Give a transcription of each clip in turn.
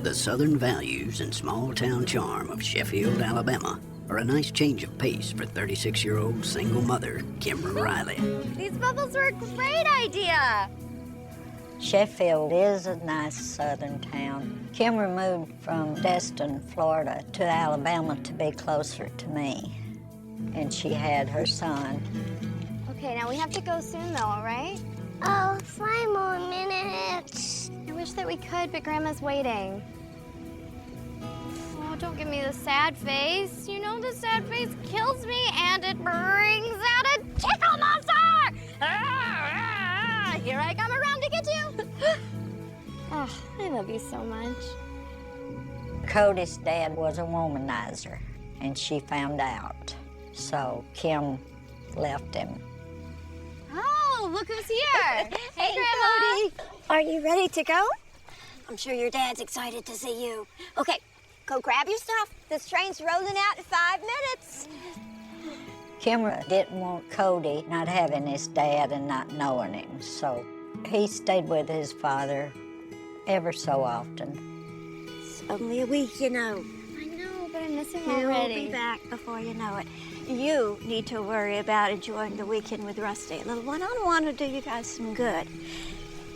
The southern values and small-town charm of Sheffield, Alabama are a nice change of pace for 36-year-old single mother Kimra Riley. These bubbles are a great idea. Sheffield is a nice southern town. Kimra moved from Destin, Florida to Alabama to be closer to me. And she had her son. Okay, now we have to go soon though, all right? Oh, 5 more minutes. I wish that we could, but Grandma's waiting. Oh, don't give me the sad face. You know the sad face kills me and it brings out a tickle monster! Here I come around to get you. Oh, I love you so much. Cody's dad was a womanizer, and she found out. So Kim left him. Oh, look who's here. Hey, Grandma. Cody. Are you ready to go? I'm sure your dad's excited to see you. Okay, go grab your stuff. This train's rolling out in 5 minutes. Kimra didn't want Cody not having his dad and not knowing him, so he stayed with his father ever so often. It's only a week, you know. I know, but I miss him He'll already. be back before you know it. You need to worry about enjoying the weekend with Rusty. Little one-on-one will do you guys some good.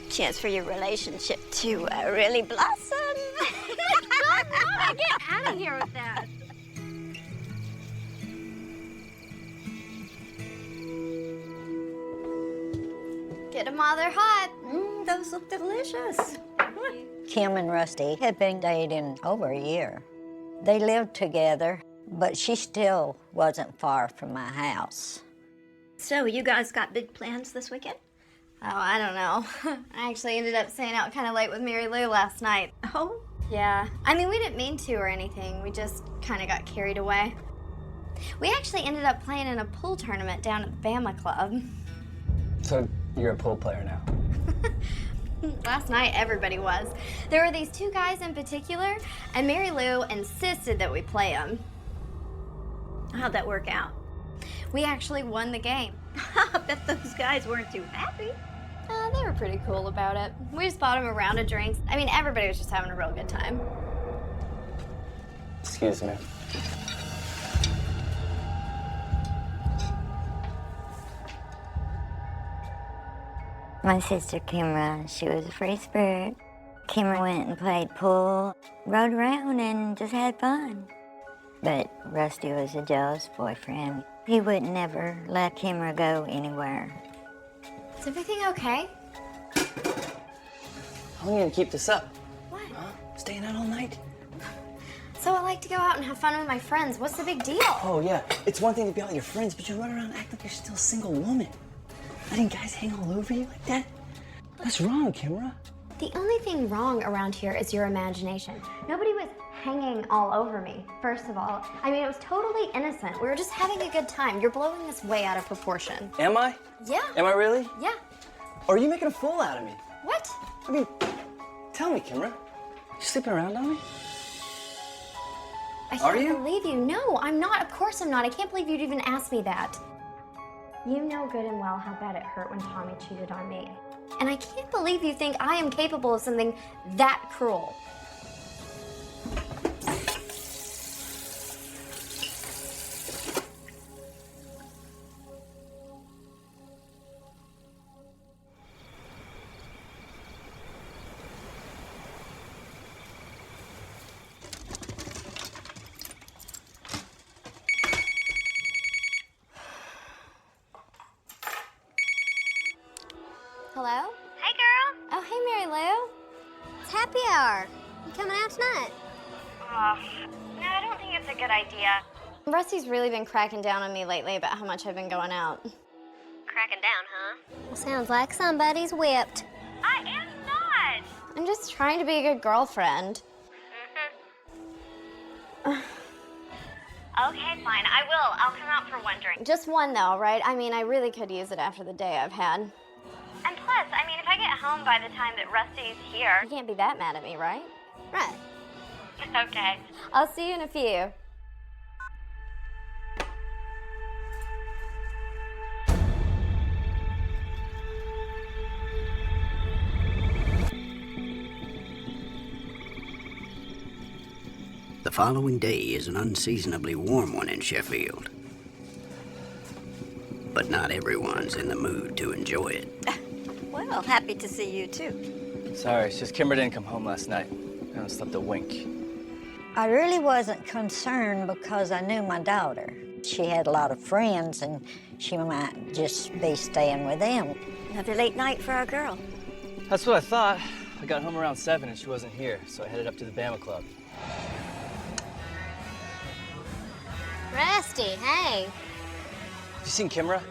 Chance for your relationship to really blossom. Mama, get out of here with that. Get them while they're hot. Those look delicious. Kim and Rusty had been dating over a year. They lived together, but she still wasn't far from my house. So you guys got big plans this weekend? Oh, I don't know. I actually ended up staying out kind of late with Mary Lou last night. Oh? Yeah. I mean, we didn't mean to or anything. We just kind of got carried away. We actually ended up playing in a pool tournament down at the Bama Club. So you're a pool player now? Last night, everybody was. There were these 2 guys in particular, and Mary Lou insisted that we play them. How'd that work out? We actually won the game. I bet those guys weren't too happy. They were pretty cool about it. We just bought them a round of drinks. I mean, everybody was just having a real good time. Excuse me. My sister Kimra, she was a free spirit. Kimra went and played pool, rode around and just had fun. But Rusty was a jealous boyfriend. He would never let Kimra go anywhere. Is everything okay? How long are you gonna keep this up? What? Huh? Staying out all night? So I like to go out and have fun with my friends. What's the big deal? Oh yeah, it's one thing to be out with your friends, but you run around and act like you're still a single woman. Letting guys hang all over you like that? What's wrong, Kimra? The only thing wrong around here is your imagination. Nobody was hanging all over me, first of all. I mean, it was totally innocent. We were just having a good time. You're blowing this way out of proportion. Am I? Yeah. Am I really? Yeah. Or are you making a fool out of me? What? I mean, tell me, Kimra. You sleeping around on me? I Are can't you? believe you. No, I'm not. Of course I'm not. I can't believe you'd even ask me that. You know good and well how bad it hurt when Tommy cheated on me. And I can't believe you think I am capable of something that cruel. Hello? Hey, girl. Oh, hey, Mary Lou. It's happy hour. You coming out tonight? No, I don't think it's a good idea. Rusty's really been cracking down on me lately about how much I've been going out. Cracking down, huh? Well, sounds like somebody's whipped. I am not. I'm just trying to be a good girlfriend. Okay, fine. I will. I'll come out for one drink. Just one though, right? I mean, I really could use it after the day I've had. And plus, I mean, if I get home by the time that Rusty's here. You can't be that mad at me, right? Right. Okay. I'll see you in a few. The following day is an unseasonably warm one in Sheffield. But not everyone's in the mood to enjoy it. Well, happy to see you too. Sorry, it's just Kimber didn't come home last night. I haven't slept a wink. I really wasn't concerned because I knew my daughter. She had a lot of friends and she might just be staying with them. Another late night for our girl. That's what I thought. I got home around 7 and she wasn't here, so I headed up to the Bama Club. Rusty, hey. You seen Kimra?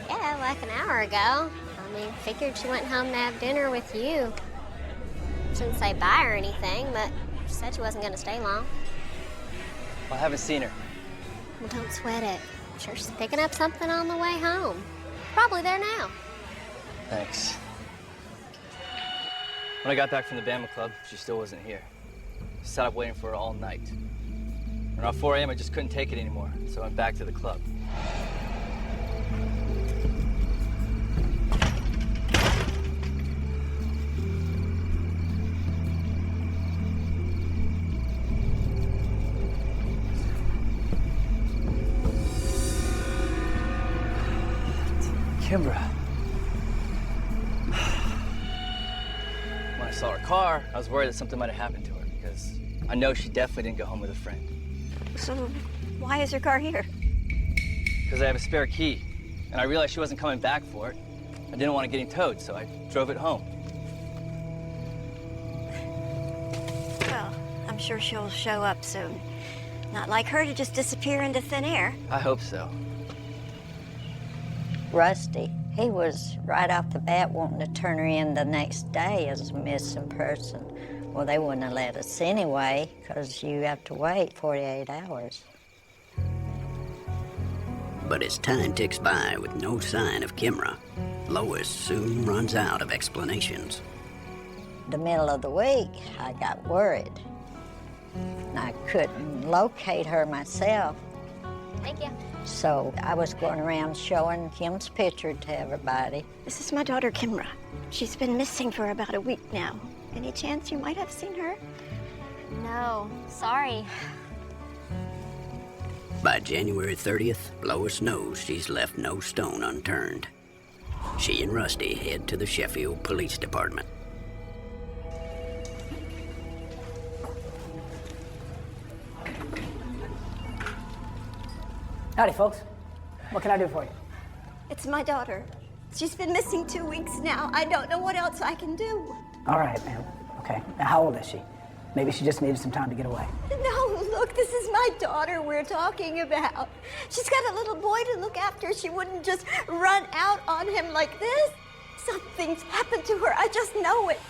Yeah, like an hour ago. I mean, figured she went home to have dinner with you. Shouldn't say bye or anything, but she said she wasn't gonna stay long. Well, I haven't seen her. Well, don't sweat it. I'm sure she's picking up something on the way home. Probably there now. Thanks. When I got back from the Bama Club, she still wasn't here. I sat up waiting for her all night. Around 4 a.m., I just couldn't take it anymore, so I went back to the club. Kimbra. When I saw her car, I was worried that something might have happened to her because I know she definitely didn't go home with a friend. So, why is her car here? Because I have a spare key, and I realized she wasn't coming back for it. I didn't want it getting towed, so I drove it home. Well, I'm sure she'll show up soon. Not like her to just disappear into thin air. I hope so. Rusty, he was right off the bat wanting to turn her in the next day as a missing person. Well, they wouldn't have let us anyway, because you have to wait 48 hours. But as time ticks by with no sign of Kimra, Lois soon runs out of explanations. The middle of the week, I got worried. And I couldn't locate her myself. Thank you. So I was going around showing Kim's picture to everybody. This is my daughter, Kimra. She's been missing for about a week now. Any chance you might have seen her? No, sorry. By January 30th, Lois knows she's left no stone unturned. She and Rusty head to the Sheffield Police Department. Howdy, folks. What can I do for you? It's my daughter. She's been missing 2 weeks now. I don't know what else I can do. All right, ma'am. Okay. Now, how old is she? Maybe she just needed some time to get away. No, look, this is my daughter we're talking about. She's got a little boy to look after. She wouldn't just run out on him like this. Something's happened to her. I just know it.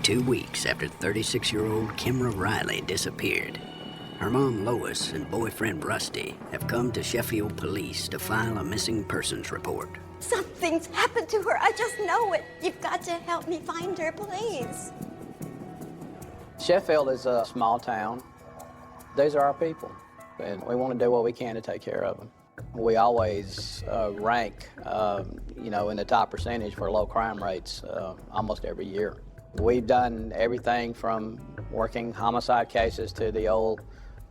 Two weeks after 36-year-old Kimra Riley disappeared, her mom Lois and boyfriend Rusty have come to Sheffield Police to file a missing persons report. Something's happened to her. I just know it. You've got to help me find her, please. Sheffield is a small town. These are our people, and we want to do what we can to take care of them. We always rank, in the top percentage for low crime rates almost every year. We've done everything from working homicide cases to the old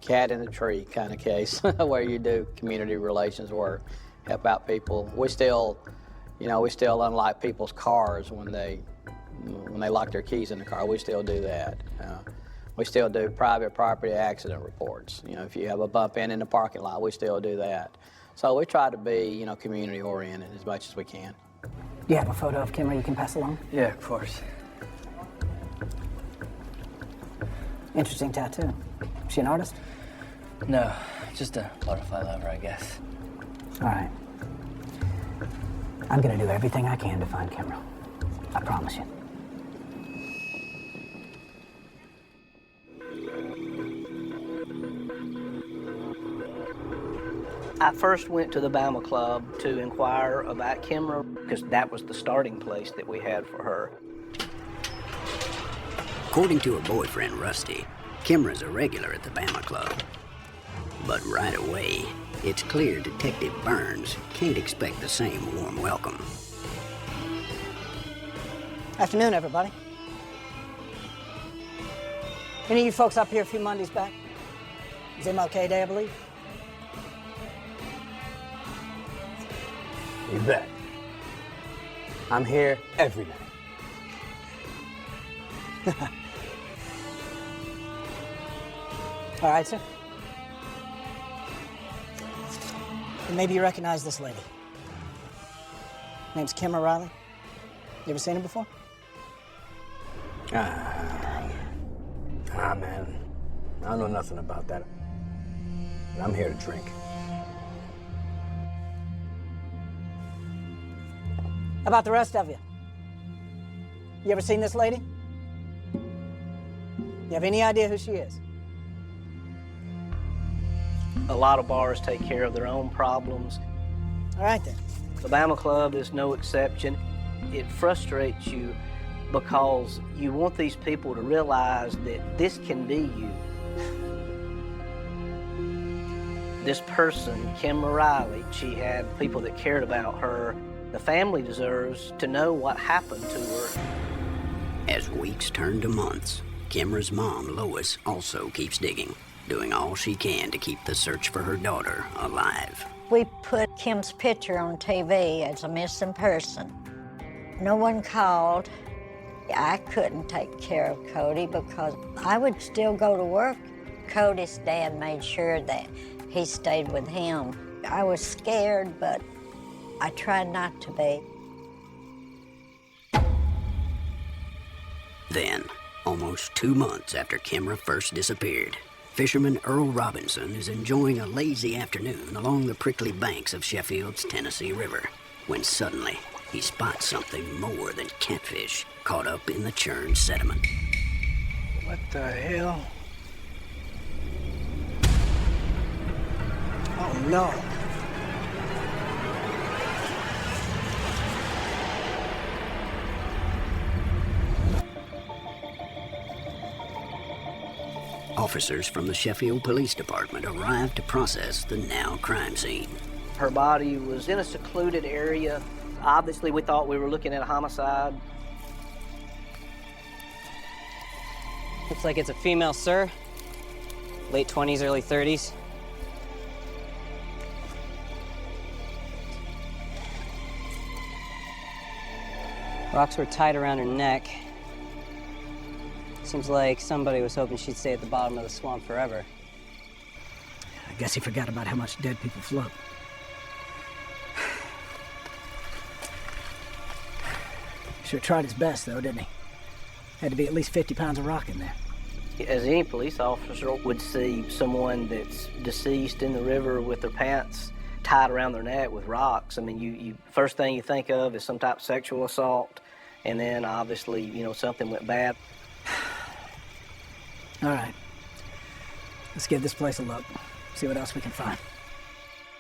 cat in the tree kind of case where you do community relations work, help out people. We still unlock people's cars when they lock their keys in the car. We still do that. We still do private property accident reports. If you have a bump in the parking lot, we still do that. So we try to be, you know, community oriented as much as we can. Do you have a photo of Kimra you can pass along? Yeah, of course. Interesting tattoo. Is she an artist? No, just a butterfly lover, I guess. All right. I'm gonna do everything I can to find Kimra. I promise you. I first went to the Bama Club to inquire about Kimra because that was the starting place that we had for her. According to her boyfriend, Rusty, Kimra's a regular at the Bama Club. But right away, it's clear Detective Burns can't expect the same warm welcome. Afternoon, everybody. Any of you folks up here a few Mondays back? It's MLK Day, I believe. You bet. I'm here every night. All right, sir. And maybe you recognize this lady. Name's Kimra Riley. You ever seen her before? Man. I don't know nothing about that. But I'm here to drink. How about the rest of you? You ever seen this lady? You have any idea who she is? A lot of bars take care of their own problems. All right, then. The Bama Club is no exception. It frustrates you because you want these people to realize that this can be you. This person, Kimra Riley, she had people that cared about her. The family deserves to know what happened to her. As weeks turn to months, Kimra's mom, Lois, also keeps digging, doing all she can to keep the search for her daughter alive. We put Kim's picture on TV as a missing person. No one called. I couldn't take care of Cody because I would still go to work. Cody's dad made sure that he stayed with him. I was scared, but I tried not to be. Then, almost 2 months after Kimra first disappeared, fisherman Earl Robinson is enjoying a lazy afternoon along the prickly banks of Sheffield's Tennessee River, when suddenly he spots something more than catfish caught up in the churned sediment. What the hell? Oh, no. Officers from the Sheffield Police Department arrived to process the now crime scene. Her body was in a secluded area. Obviously, we thought we were looking at a homicide. Looks like it's a female, sir. Late 20s, early 30s. Rocks were tied around her neck. Seems like somebody was hoping she'd stay at the bottom of the swamp forever. I guess he forgot about how much dead people float. Sure tried his best, though, didn't he? Had to be at least 50 pounds of rock in there. As any police officer would see someone that's deceased in the river with their pants tied around their neck with rocks, I mean, you first thing you think of is some type of sexual assault, and then obviously, you know, something went bad. All right. Let's give this place a look. See what else we can find.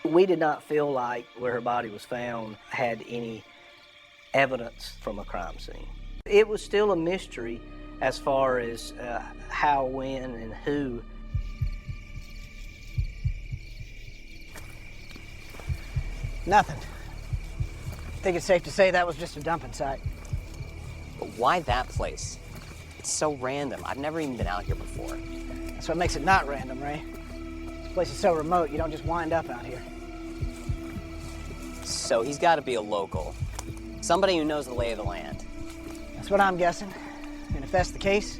We did not feel like where her body was found had any evidence from a crime scene. It was still a mystery as far as how, when, and who. Nothing. I think it's safe to say that was just a dumping site. But why that place? It's so random. I've never even been out here before. That's what makes it not random, Ray. This place is so remote, you don't just wind up out here. So he's got to be a local. Somebody who knows the lay of the land. That's what I'm guessing. And if that's the case,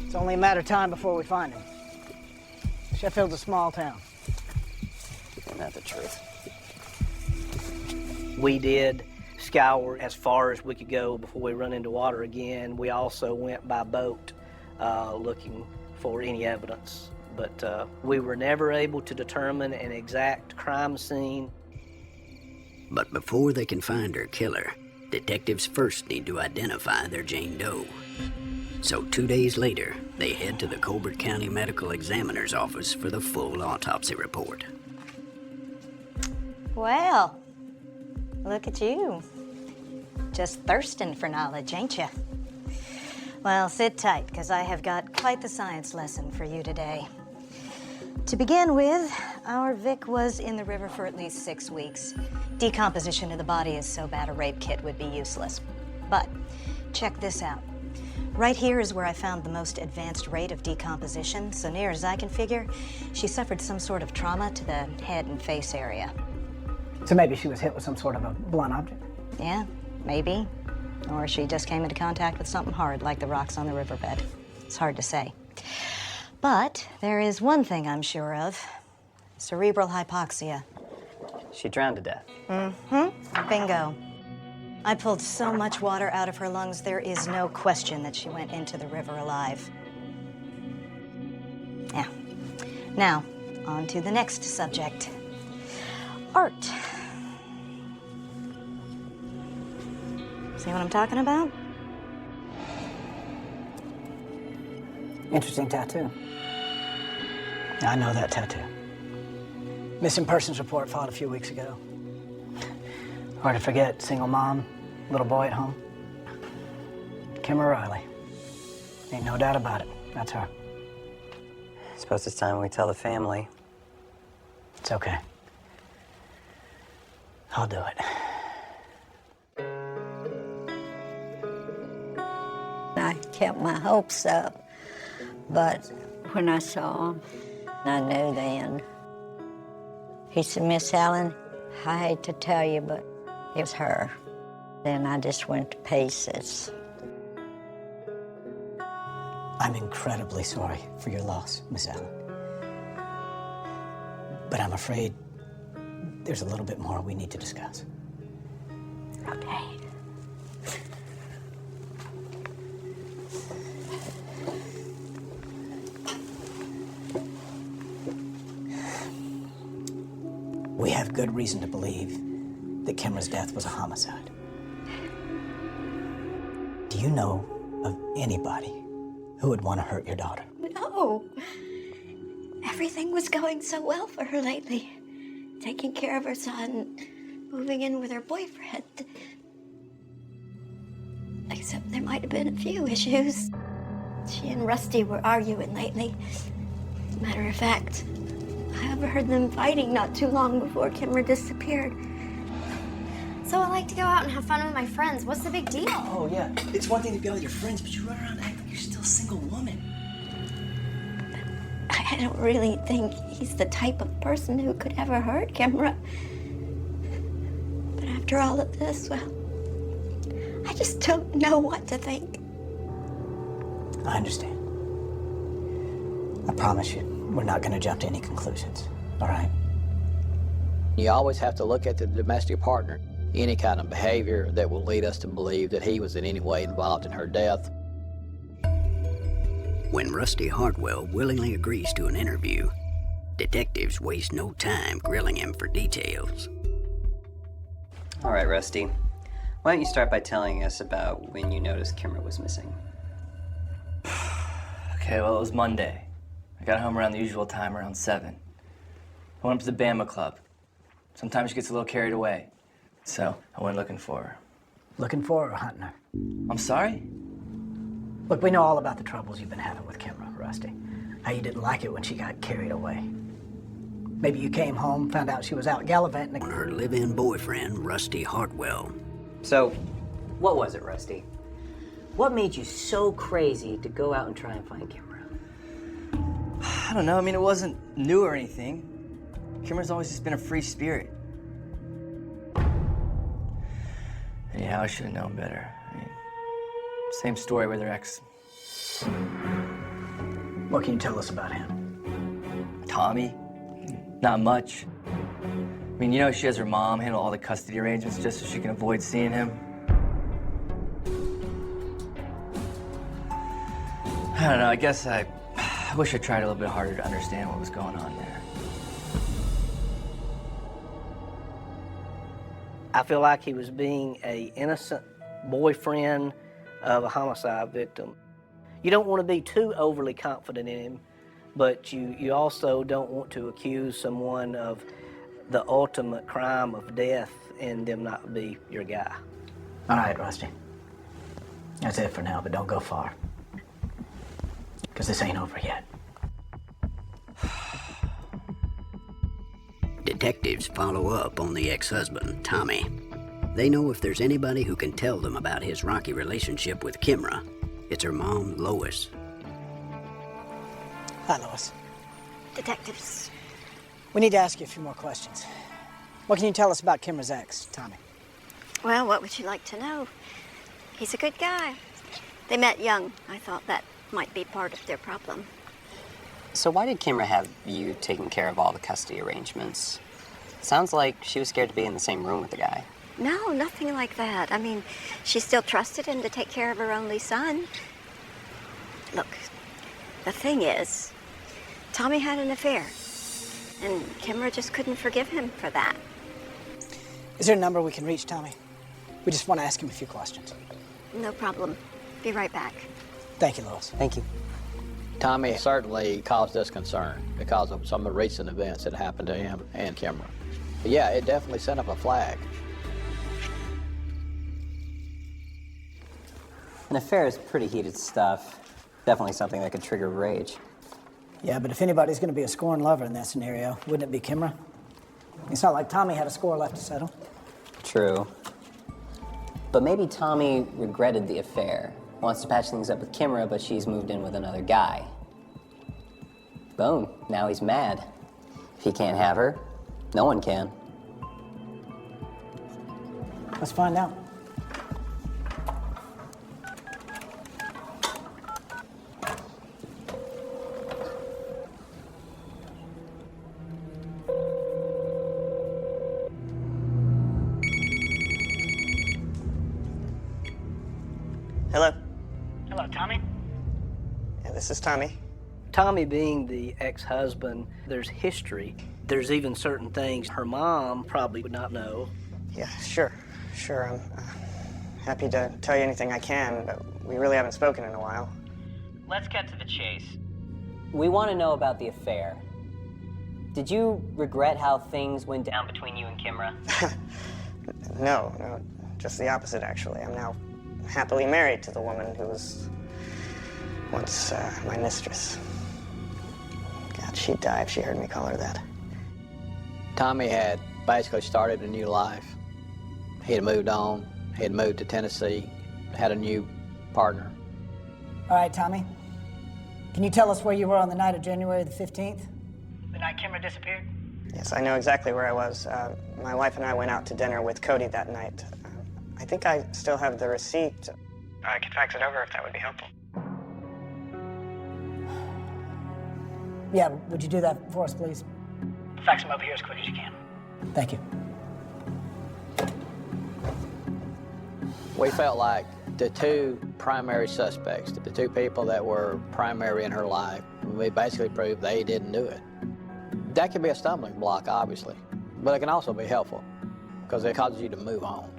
it's only a matter of time before we find him. Sheffield's a small town. Isn't that the truth? We did scour as far as we could go before we run into water again. We also went by boat looking for any evidence, but we were never able to determine an exact crime scene. But before they can find her killer, detectives first need to identify their Jane Doe. So 2 days later, they head to the Colbert County Medical Examiner's office for the full autopsy report. Well, look at you. Just thirsting for knowledge, ain't you? Well, sit tight, because I have got quite the science lesson for you today. To begin with, our Vic was in the river for at least 6 weeks. Decomposition of the body is so bad a rape kit would be useless. But check this out. Right here is where I found the most advanced rate of decomposition. So near as I can figure, she suffered some sort of trauma to the head and face area. So maybe she was hit with some sort of a blunt object? Yeah, maybe. Or she just came into contact with something hard, like the rocks on the riverbed. It's hard to say. But there is one thing I'm sure of. Cerebral hypoxia. She drowned to death. Mm-hmm. Bingo. I pulled so much water out of her lungs, there is no question that she went into the river alive. Yeah. Now, on to the next subject. Art. See what I'm talking about? Interesting tattoo. I know that tattoo. Missing persons report filed a few weeks ago. Hard to forget, single mom, little boy at home. Kim O'Reilly. Ain't no doubt about it. That's her. I suppose it's time we tell the family. It's okay. I'll do it. I kept my hopes up, but when I saw him, I knew then. He said, Miss Allen, I hate to tell you, but it was her. Then I just went to pieces. I'm incredibly sorry for your loss, Miss Allen. But I'm afraid there's a little bit more we need to discuss. Okay. We have good reason to believe that Kimra's death was a homicide. Do you know of anybody who would want to hurt your daughter? No. Everything was going so well for her lately. Taking care of her son, moving in with her boyfriend. Except there might have been a few issues. She and Rusty were arguing lately. Matter of fact, I overheard them fighting not too long before Kimra disappeared. So I like to go out and have fun with my friends. What's the big deal? Oh, yeah. It's one thing to be with your friends, but you run around and act like you're still a single woman. I don't really think he's the type of person who could ever hurt Kimra. But after all of this, well, I just don't know what to think. I understand. I promise you, we're not going to jump to any conclusions, all right? You always have to look at the domestic partner. Any kind of behavior that will lead us to believe that he was in any way involved in her death. When Rusty Hartwell willingly agrees to an interview, detectives waste no time grilling him for details. All right, Rusty. Why don't you start by telling us about when you noticed Kimra was missing? Okay, well, it was Monday. I got home around the usual time, around 7. I went up to the Bama Club. Sometimes she gets a little carried away. So I went looking for her. Looking for her or hunting her? I'm sorry? Look, we know all about the troubles you've been having with Kimra, Rusty. How you didn't like it when she got carried away. Maybe you came home, found out she was out gallivanting. On her live-in boyfriend, Rusty Hartwell. So, what was it, Rusty? What made you so crazy to go out and try and find Kimra? I don't know. I mean, it wasn't new or anything. Kimra's always just been a free spirit. Yeah, I should have known better. I mean, same story with her ex. What can you tell us about him? Tommy? Not much. I mean, you know, she has her mom handle all the custody arrangements just so she can avoid seeing him. I don't know, I guess I wish I tried a little bit harder to understand what was going on there. I feel like he was being an innocent boyfriend of a homicide victim. You don't want to be too overly confident in him, but you also don't want to accuse someone of the ultimate crime of death and them not be your guy. All right, Rusty. That's it for now, but don't go far. Because this ain't over yet. Detectives follow up on the ex-husband, Tommy. They know if there's anybody who can tell them about his rocky relationship with Kimra, it's her mom, Lois. Hi, Lois. Detectives. We need to ask you a few more questions. What can you tell us about Kimra's ex, Tommy? Well, what would you like to know? He's a good guy. They met young. I thought that might be part of their problem. So why did Kimra have you taking care of all the custody arrangements? Sounds like she was scared to be in the same room with the guy. No, nothing like that. I mean, she still trusted him to take care of her only son. Look, the thing is, Tommy had an affair, and Kimra just couldn't forgive him for that. Is there a number we can reach Tommy? We just want to ask him a few questions. No problem. Be right back. Thank you, Lois. Thank you. Tommy certainly caused us concern because of some of the recent events that happened to him and Kimra. But yeah, it definitely sent up a flag. An affair is pretty heated stuff. Definitely something that could trigger rage. Yeah, but if anybody's going to be a scorned lover in that scenario, wouldn't it be Kimra? It's not like Tommy had a score left to settle. True. But maybe Tommy regretted the affair. Wants to patch things up with Kimra, but she's moved in with another guy. Boom, now he's mad. If he can't have her, no one can. Let's find out. Hello. Hello, Tommy. Yeah, this is Tommy. Tommy being the ex-husband, there's history. There's even certain things her mom probably would not know. Yeah, sure. I'm happy to tell you anything I can, but we really haven't spoken in a while. Let's get to the chase. We want to know about the affair. Did you regret how things went down between you and Kimra? No, just the opposite, actually. I'm now happily married to the woman who was once my mistress. God, she'd die if she heard me call her that. Tommy had basically started a new life. He had moved on. He had moved to Tennessee, had a new partner. All right, Tommy. Can you tell us where you were on the night of January the 15th? The night Kimra disappeared? Yes, I know exactly where I was. My wife and I went out to dinner with Cody that night. I think I still have the receipt. I could fax it over if that would be helpful. Yeah, would you do that for us, please? Fax them over here as quick as you can. Thank you. We felt like the two primary suspects, the two people that were primary in her life, we basically proved they didn't do it. That can be a stumbling block, obviously, but it can also be helpful because it causes you to move on.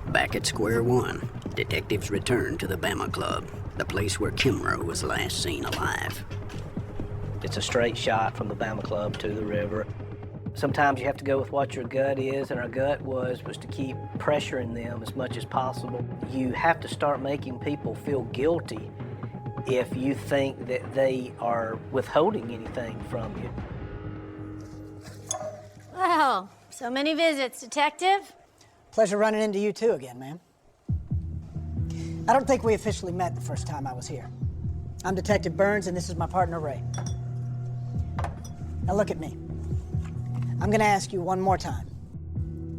Back at square one, detectives return to the Bama Club, the place where Kimra was last seen alive. It's a straight shot from the Bama Club to the river. Sometimes you have to go with what your gut is, and our gut was to keep pressuring them as much as possible. You have to start making people feel guilty if you think that they are withholding anything from you. Well, so many visits, Detective. Pleasure running into you too again, ma'am. I don't think we officially met the first time I was here. I'm Detective Burns, and this is my partner, Ray. Now look at me. I'm gonna ask you one more time.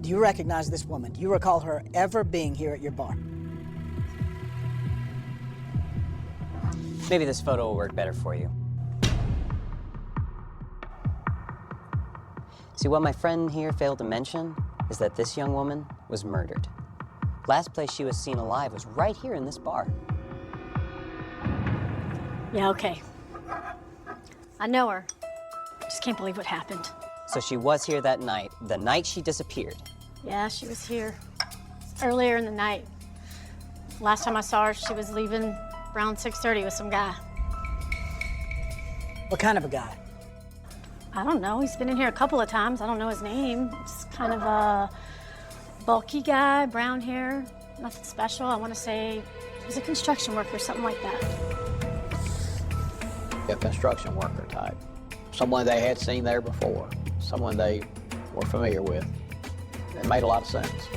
Do you recognize this woman? Do you recall her ever being here at your bar? Maybe this photo will work better for you. See, what my friend here failed to mention is that this young woman was murdered. Last place she was seen alive was right here in this bar. Yeah, okay. I know her. Just can't believe what happened. So she was here that night, the night she disappeared. Yeah, she was here earlier in the night. Last time I saw her, she was leaving around 6:30 with some guy. What kind of a guy? I don't know. He's been in here a couple of times. I don't know his name. It's kind of a bulky guy, brown hair, nothing special. I want to say he's a construction worker, something like that. A construction worker type. Someone they had seen there before. Someone they were familiar with. It made a lot of sense.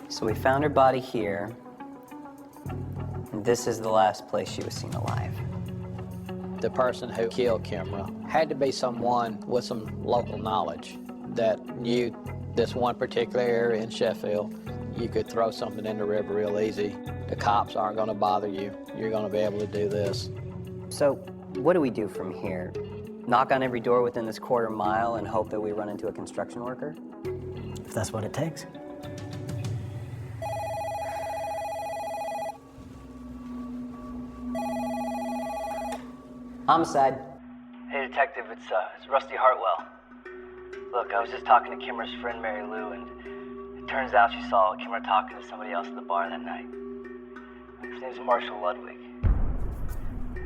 So we found her body here. And this is the last place she was seen alive. The person who killed Kimra had to be someone with some local knowledge that knew this one particular area in Sheffield. You could throw something in the river real easy. The cops aren't going to bother you. You're going to be able to do this. So what do we do from here? Knock on every door within this quarter mile and hope that we run into a construction worker? If that's what it takes. Homicide. Hey, Detective, it's Rusty Hartwell. Look, I was just talking to Kimmer's friend Mary Lou, and it turns out she saw Kimmer talking to somebody else at the bar that night. His name's Marshall Ludwig.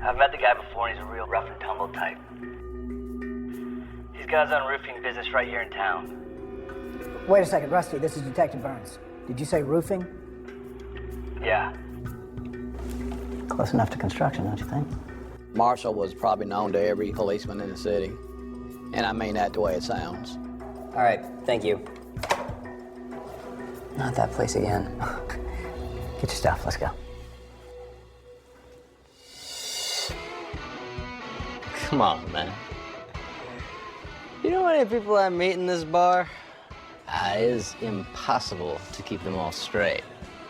I've met the guy before, and he's a real rough and tumble type. He's got his own roofing business right here in town. Wait a second, Rusty, this is Detective Burns. Did you say roofing? Yeah. Close enough to construction, don't you think? Marshall was probably known to every policeman in the city. And I mean that the way it sounds. All right, thank you. Not that place again. Get your stuff, let's go. Come on, man. You know how many people I meet in this bar? It is impossible to keep them all straight.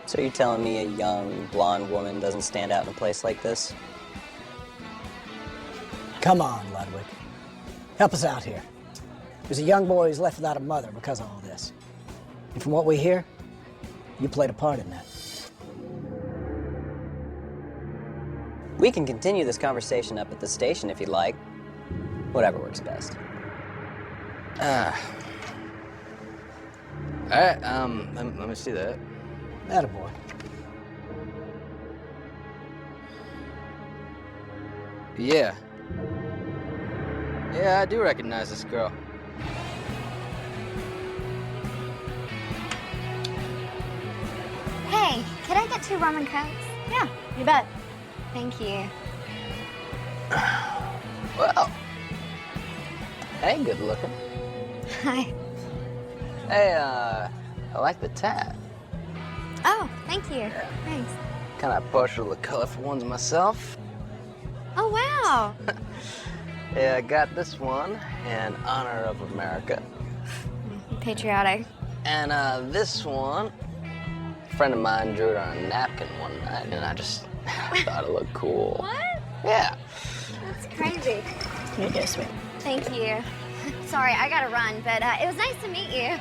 So you're telling me a young, blonde woman doesn't stand out in a place like this? Come on, Ludwig. Help us out here. There's a young boy who's left without a mother because of all this. And from what we hear, you played a part in that. We can continue this conversation up at the station if you'd like. Whatever works best. All right, let me see that. Attaboy. Yeah. Yeah, I do recognize this girl. Hey, could I get 2 rum and cokes? Yeah, you bet. Thank you. Well, hey, good looking. Hi. Hey, I like the tat. Oh, thank you. Thanks. Kind of partial to the colorful ones myself. Oh, wow. Yeah, I got this one in honor of America. Patriotic. And this one, a friend of mine drew it on a napkin one night, and I just thought it looked cool. What? Yeah. That's crazy. Here you go, sweet. Thank you. Sorry, I gotta run, but it was nice to meet you.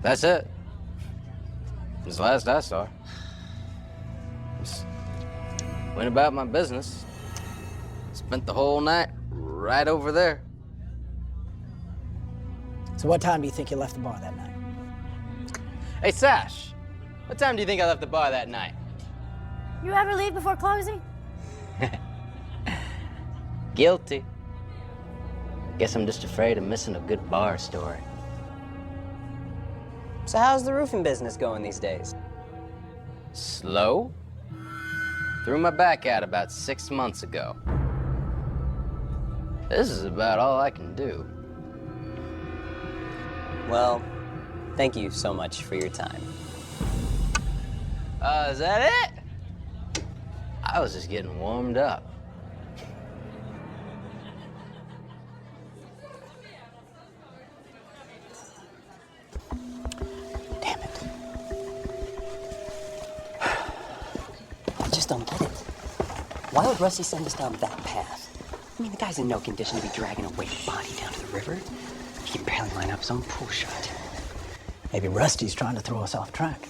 That's it. It's the last I saw her. Just went about my business. Spent the whole night right over there. So what time do you think you left the bar that night? Hey, Sash, what time do you think I left the bar that night? You ever leave before closing? Guilty. Guess I'm just afraid of missing a good bar story. So how's the roofing business going these days? Slow? Threw my back out about 6 months ago. This is about all I can do. Well, thank you so much for your time. Is that it? I was just getting warmed up. Damn it. just don't get it. Why would Rusty send us down that path? I mean, the guy's in no condition to be dragging a weighted body down to the river. He can barely line up his own pool shot. Maybe Rusty's trying to throw us off track.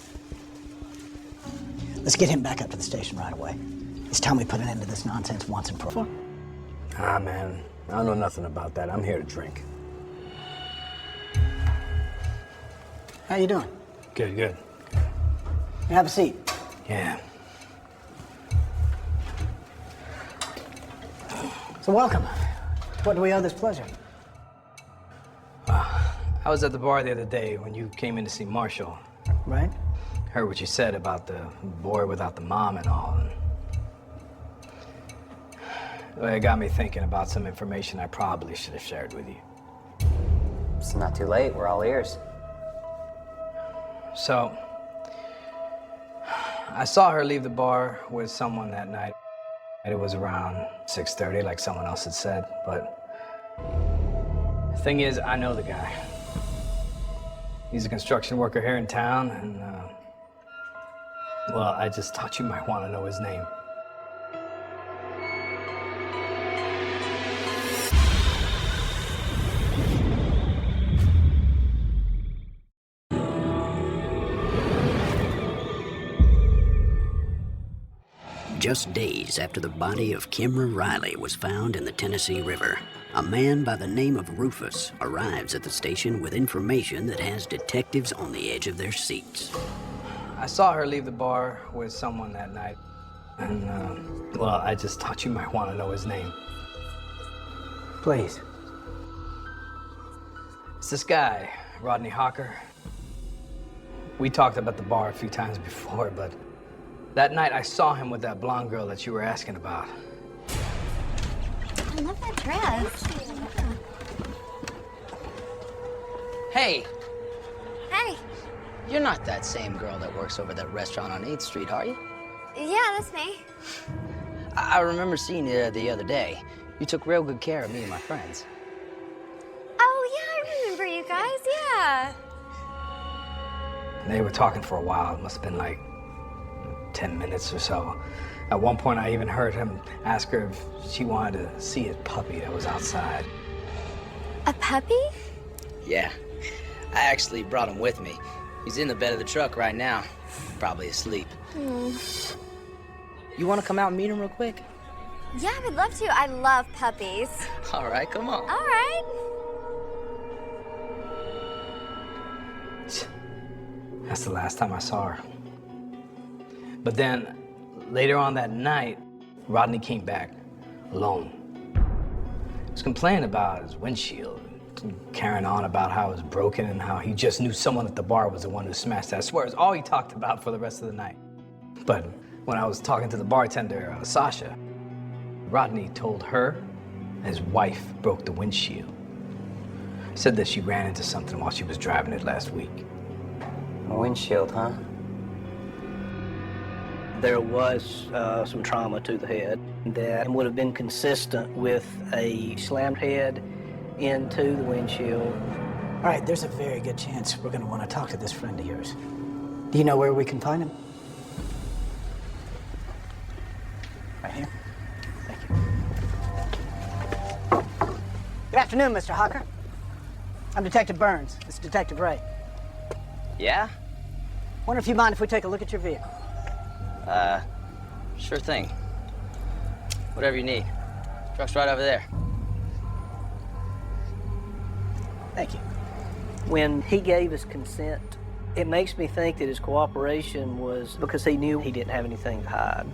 Let's get him back up to the station right away. It's time we put an end to this nonsense once and for all. Ah, man, I don't know nothing about that. I'm here to drink. How you doing? Good, good. Have a seat. Yeah. So welcome. What do we owe this pleasure? I was at the bar the other day when you came in to see Marshall. Right. Heard what you said about the boy without the mom and all. Well, it got me thinking about some information I probably should have shared with you. It's not too late. We're all ears. So, I saw her leave the bar with someone that night. It was around 6:30, like someone else had said, but the thing is, I know the guy. He's a construction worker here in town, and, well, I just thought you might want to know his name. Just days after the body of Kimra Riley was found in the Tennessee River, a man by the name of Rufus arrives at the station with information that has detectives on the edge of their seats. I saw her leave the bar with someone that night, and, well, I just thought you might want to know his name. Please. It's this guy, Rodney Hawker. We talked about the bar a few times before, but that night I saw him with that blonde girl that you were asking about. I love that dress. Hey, Hey. you're not that same girl that works over that restaurant on 8th Street, are you? Yeah, that's me. I remember seeing you there the other day. You took real good care of me and my friends. Oh, yeah, I remember you guys, yeah. They were talking for a while. It must have been like 10 minutes or so. At one point, I even heard him ask her if she wanted to see his puppy that was outside. A puppy? Yeah, I actually brought him with me. He's in the bed of the truck right now, probably asleep. You want to come out and meet him real quick? Yeah, I would love to. I love puppies. All right, come on. All right. That's the last time I saw her. But then, later on that night, Rodney came back alone. He was complaining about his windshield, carrying on about how it was broken and how he just knew someone at the bar was the one who smashed it. I swear, it's all he talked about for the rest of the night. But when I was talking to the bartender, Sasha, Rodney told her his wife broke the windshield. Said that she ran into something while she was driving it last week. A windshield, huh? There was some trauma to the head that would have been consistent with a slammed head into the windshield. All right, there's a very good chance we're going to want to talk to this friend of yours. Do you know where we can find him? Right here. Thank you. Good afternoon, Mr. Hawker. I'm Detective Burns. This is Detective Ray. Yeah? Wonder if you mind if we take a look at your vehicle? Sure thing. Whatever you need. Truck's right over there. Thank you. When he gave his consent, it makes me think that his cooperation was because he knew he didn't have anything to hide.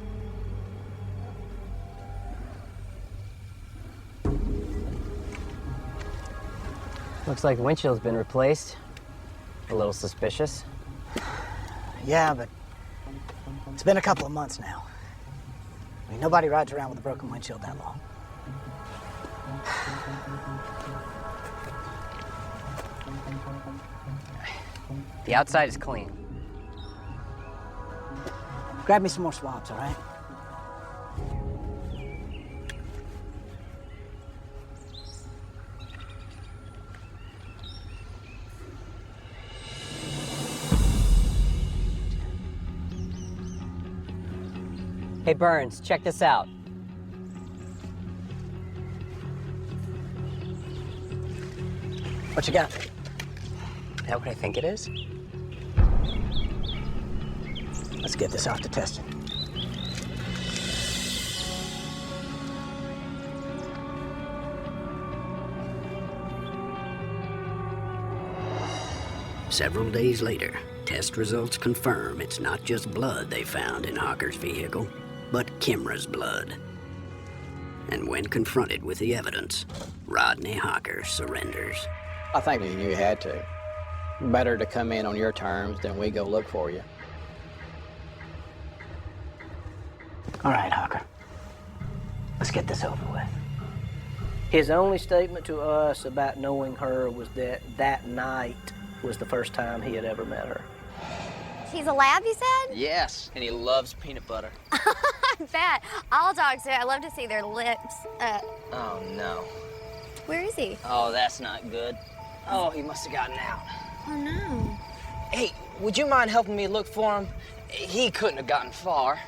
Looks like the windshield's been replaced. A little suspicious. Yeah, but it's been a couple of months now. I mean, nobody rides around with a broken windshield that long. The outside is clean. Grab me some more swabs, all right? Hey, Burns, check this out. What you got? Is that what I think it is? Let's get this off to testing. Several days later, test results confirm it's not just blood they found in Hawker's vehicle, but Kimra's blood. And when confronted with the evidence, Rodney Hawker surrenders. I think you had to. Better to come in on your terms than we go look for you. All right, Hawker. Let's get this over with. His only statement to us about knowing her was that that night was the first time he had ever met her. He's a lab, you said? Yes, and he loves peanut butter. I bet. All dogs do. I love to see their lips. Oh, no. Where is he? Oh, that's not good. Oh, he must have gotten out. Oh, no. Hey, would you mind helping me look for him? He couldn't have gotten far.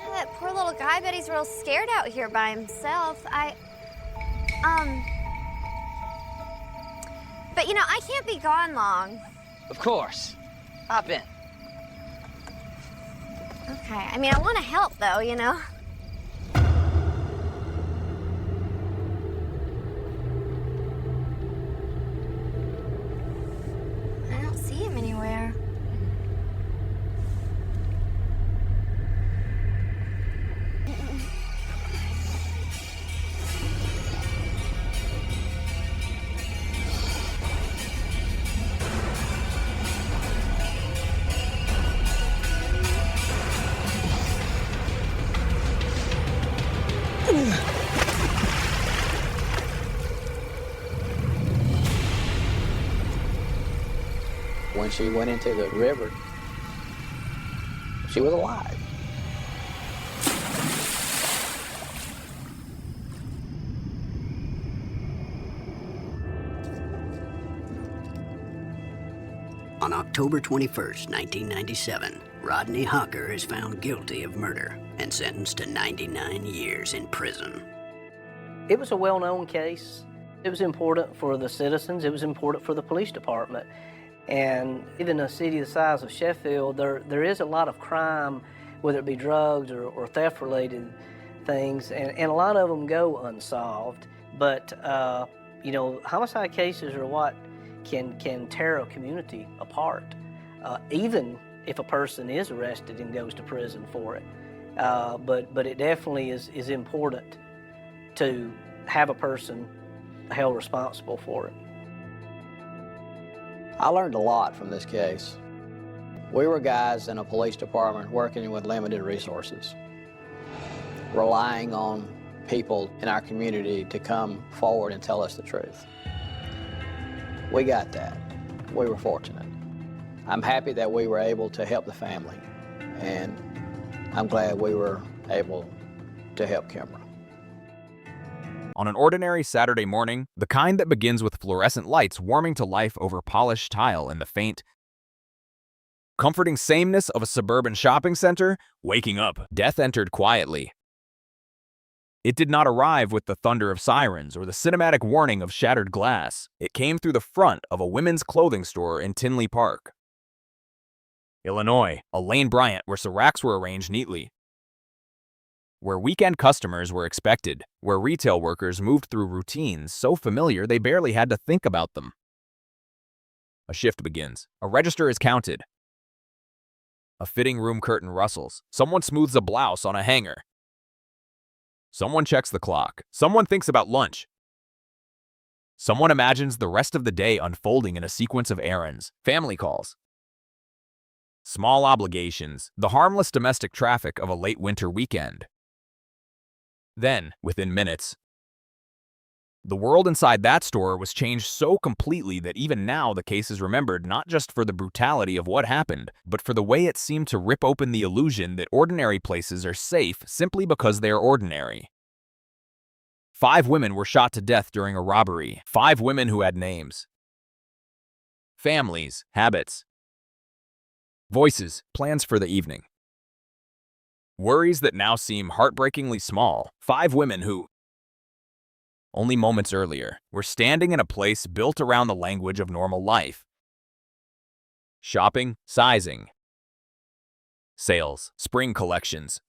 Yeah, that poor little guy, I bet he's real scared out here by himself. But you know, I can't be gone long. Of course. Hop in. Okay, I mean, I want to help though, you know? I don't see him anywhere. When she went into the river, she was alive. On October 21st, 1997, Rodney Hawker is found guilty of murder and sentenced to 99 years in prison. It was a well-known case. It was important for the citizens. It was important for the police department. And even in a city the size of Sheffield, there is a lot of crime, whether it be drugs or theft-related things, and a lot of them go unsolved. But, you know, homicide cases are what can tear a community apart, even if a person is arrested and goes to prison for it. But it definitely is important to have a person held responsible for it. I learned a lot from this case. We were guys in a police department working with limited resources, relying on people in our community to come forward and tell us the truth. We got that. We were fortunate. I'm happy that we were able to help the family, and I'm glad we were able to help Kimra. On an ordinary Saturday morning, the kind that begins with fluorescent lights warming to life over polished tile and the faint, comforting sameness of a suburban shopping center, waking up, death entered quietly. It did not arrive with the thunder of sirens or the cinematic warning of shattered glass. It came through the front of a women's clothing store in Tinley Park, Illinois, a Lane Bryant where the racks were arranged neatly, where weekend customers were expected, where retail workers moved through routines so familiar they barely had to think about them. A shift begins. A register is counted. A fitting room curtain rustles. Someone smooths a blouse on a hanger. Someone checks the clock. Someone thinks about lunch. Someone imagines the rest of the day unfolding in a sequence of errands, family calls, small obligations, the harmless domestic traffic of a late winter weekend. Then, within minutes, the world inside that store was changed so completely that even now the case is remembered not just for the brutality of what happened, but for the way it seemed to rip open the illusion that ordinary places are safe simply because they are ordinary. 5 women were shot to death during a robbery. 5 women who had names, families, habits, voices, plans for the evening. Worries that now seem heartbreakingly small. 5 women who, only moments earlier, were standing in a place built around the language of normal life. Shopping, sizing, sales, spring collections,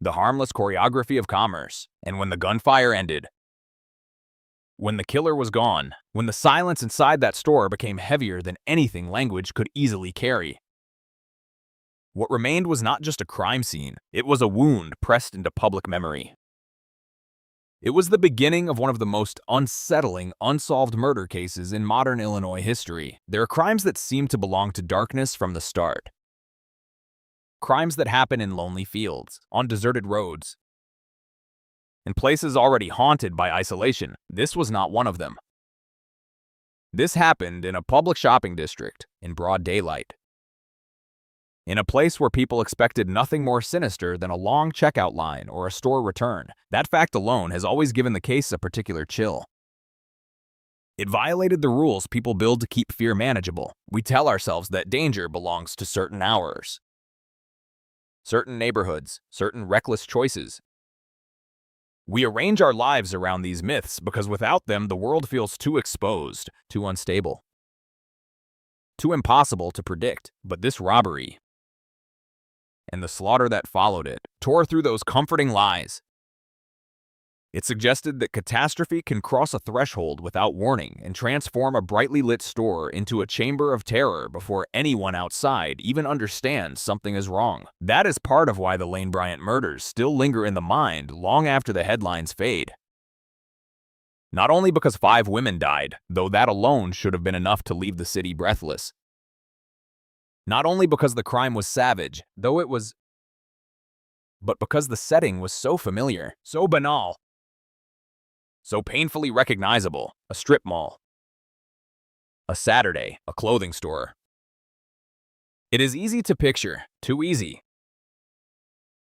the harmless choreography of commerce. And when the gunfire ended, when the killer was gone, when the silence inside that store became heavier than anything language could easily carry, what remained was not just a crime scene, it was a wound pressed into public memory. It was the beginning of one of the most unsettling, unsolved murder cases in modern Illinois history. There are crimes that seem to belong to darkness from the start. Crimes that happen in lonely fields, on deserted roads, in places already haunted by isolation. This was not one of them. This happened in a public shopping district, in broad daylight. In a place where people expected nothing more sinister than a long checkout line or a store return. That fact alone has always given the case a particular chill. It violated the rules people build to keep fear manageable. We tell ourselves that danger belongs to certain hours, certain neighborhoods, certain reckless choices. We arrange our lives around these myths because without them, the world feels too exposed, too unstable, too impossible to predict. But this robbery, and the slaughter that followed it, tore through those comforting lies. It suggested that catastrophe can cross a threshold without warning and transform a brightly lit store into a chamber of terror before anyone outside even understands something is wrong. That is part of why the Lane Bryant murders still linger in the mind long after the headlines fade. Not only because 5 women died, though that alone should have been enough to leave the city breathless. Not only because the crime was savage, though it was, but because the setting was so familiar, so banal, so painfully recognizable. A strip mall, a Saturday, a clothing store. It is easy to picture, too easy.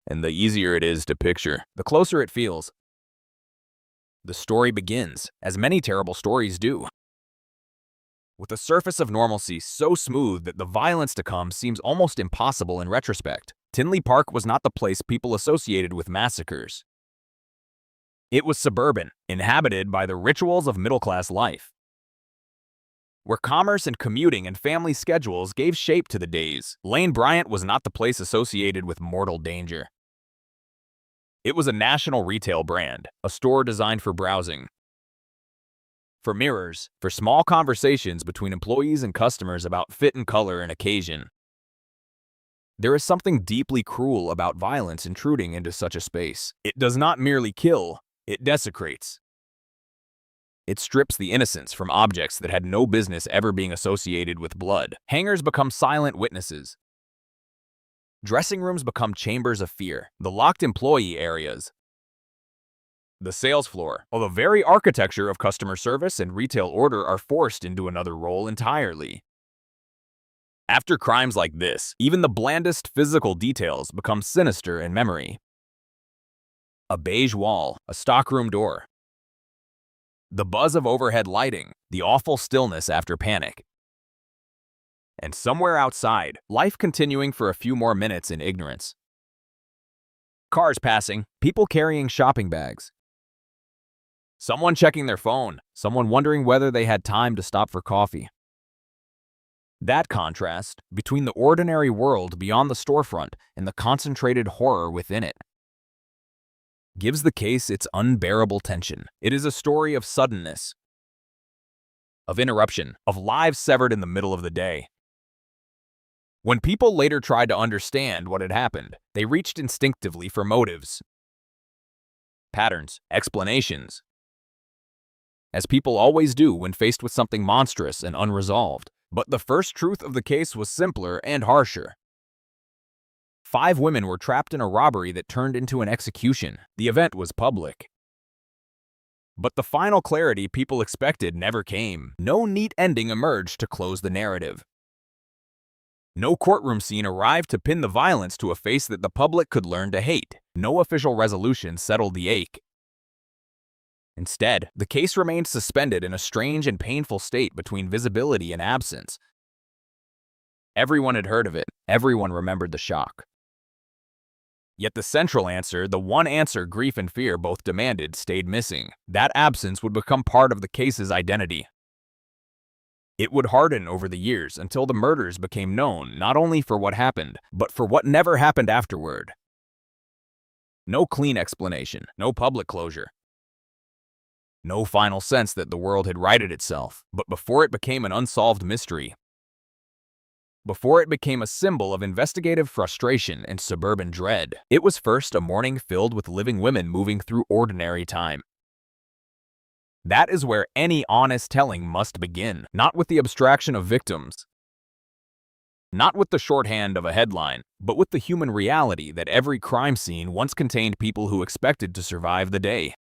And the easier it is to picture, the closer it feels. The story begins, as many terrible stories do, with a surface of normalcy so smooth that the violence to come seems almost impossible in retrospect. Tinley Park was not the place people associated with massacres. It was suburban, inhabited by the rituals of middle-class life, where commerce and commuting and family schedules gave shape to the days. Lane Bryant was not the place associated with mortal danger. It was a national retail brand, a store designed for browsing, for mirrors, for small conversations between employees and customers about fit and color and occasion. There is something deeply cruel about violence intruding into such a space. It does not merely kill, it desecrates. It strips the innocence from objects that had no business ever being associated with blood. Hangars become silent witnesses. Dressing rooms become chambers of fear. The locked employee areas, the sales floor, or the very architecture of customer service and retail order are forced into another role entirely. After crimes like this, even the blandest physical details become sinister in memory. A beige wall, a stockroom door, the buzz of overhead lighting, the awful stillness after panic. And somewhere outside, life continuing for a few more minutes in ignorance. Cars passing, people carrying shopping bags, someone checking their phone, someone wondering whether they had time to stop for coffee. That contrast between the ordinary world beyond the storefront and the concentrated horror within it gives the case its unbearable tension. It is a story of suddenness, of interruption, of lives severed in the middle of the day. When people later tried to understand what had happened, they reached instinctively for motives, patterns, explanations, as people always do when faced with something monstrous and unresolved. But the first truth of the case was simpler and harsher. 5 women were trapped in a robbery that turned into an execution. The event was public, but the final clarity people expected never came. No neat ending emerged to close the narrative. No courtroom scene arrived to pin the violence to a face that the public could learn to hate. No official resolution settled the ache. Instead, the case remained suspended in a strange and painful state between visibility and absence. Everyone had heard of it. Everyone remembered the shock. Yet the central answer, the one answer grief and fear both demanded, stayed missing. That absence would become part of the case's identity. It would harden over the years until the murders became known not only for what happened, but for what never happened afterward. No clean explanation, no public closure. No final sense that the world had righted itself, but before it became an unsolved mystery, before it became a symbol of investigative frustration and suburban dread, it was first a morning filled with living women moving through ordinary time. That is where any honest telling must begin, not with the abstraction of victims, not with the shorthand of a headline, but with the human reality that every crime scene once contained people who expected to survive the day.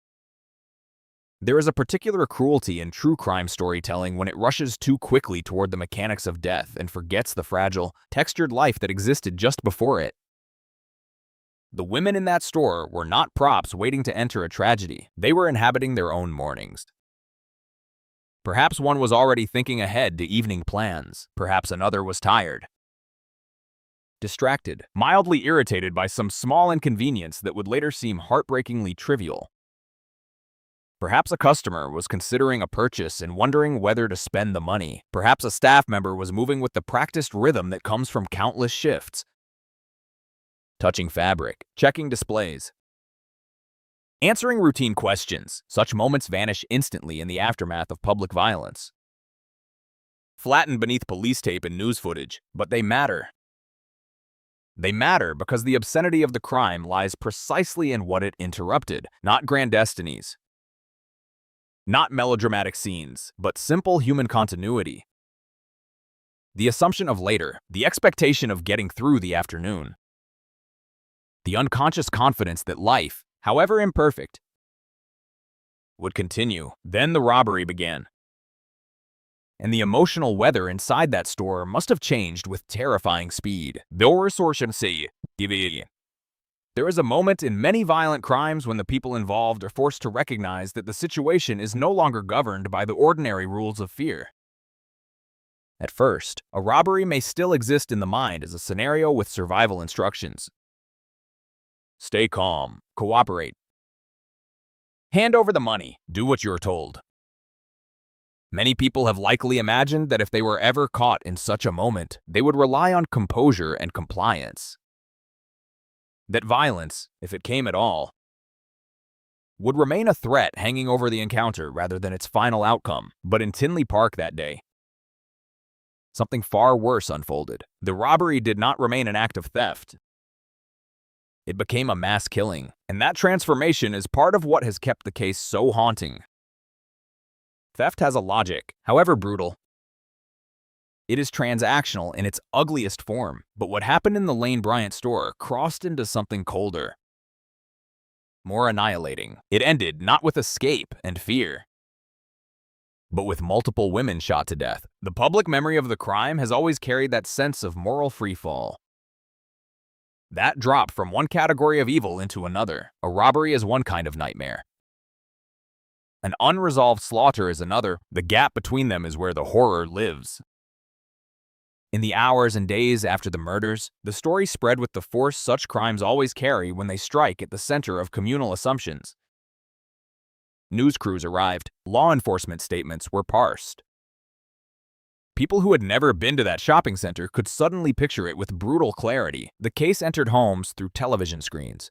There is a particular cruelty in true crime storytelling when it rushes too quickly toward the mechanics of death and forgets the fragile, textured life that existed just before it. The women in that store were not props waiting to enter a tragedy. They were inhabiting their own mornings. Perhaps one was already thinking ahead to evening plans. Perhaps another was tired, distracted, mildly irritated by some small inconvenience that would later seem heartbreakingly trivial. Perhaps a customer was considering a purchase and wondering whether to spend the money. Perhaps a staff member was moving with the practiced rhythm that comes from countless shifts, touching fabric, checking displays, answering routine questions. Such moments vanish instantly in the aftermath of public violence, flattened beneath police tape and news footage, but they matter. They matter because the obscenity of the crime lies precisely in what it interrupted, not grand destinies, not melodramatic scenes, but simple human continuity. The assumption of later, the expectation of getting through the afternoon, the unconscious confidence that life, however imperfect, would continue. Then the robbery began. And the emotional weather inside that store must have changed with terrifying speed. There is a moment in many violent crimes when the people involved are forced to recognize that the situation is no longer governed by the ordinary rules of fear. At first, a robbery may still exist in the mind as a scenario with survival instructions. Stay calm, cooperate, hand over the money, do what you're told. Many people have likely imagined that if they were ever caught in such a moment, they would rely on composure and compliance. That violence, if it came at all, would remain a threat hanging over the encounter rather than its final outcome. But in Tinley Park that day, something far worse unfolded. The robbery did not remain an act of theft. It became a mass killing, and that transformation is part of what has kept the case so haunting. Theft has a logic, however brutal. It is transactional in its ugliest form, but what happened in the Lane Bryant store crossed into something colder, more annihilating. It ended not with escape and fear, but with multiple women shot to death. The public memory of the crime has always carried that sense of moral freefall. That drop from one category of evil into another. A robbery is one kind of nightmare. An unresolved slaughter is another. The gap between them is where the horror lives. In the hours and days after the murders, the story spread with the force such crimes always carry when they strike at the center of communal assumptions. News crews arrived. Law enforcement statements were parsed. People who had never been to that shopping center could suddenly picture it with brutal clarity. The case entered homes through television screens,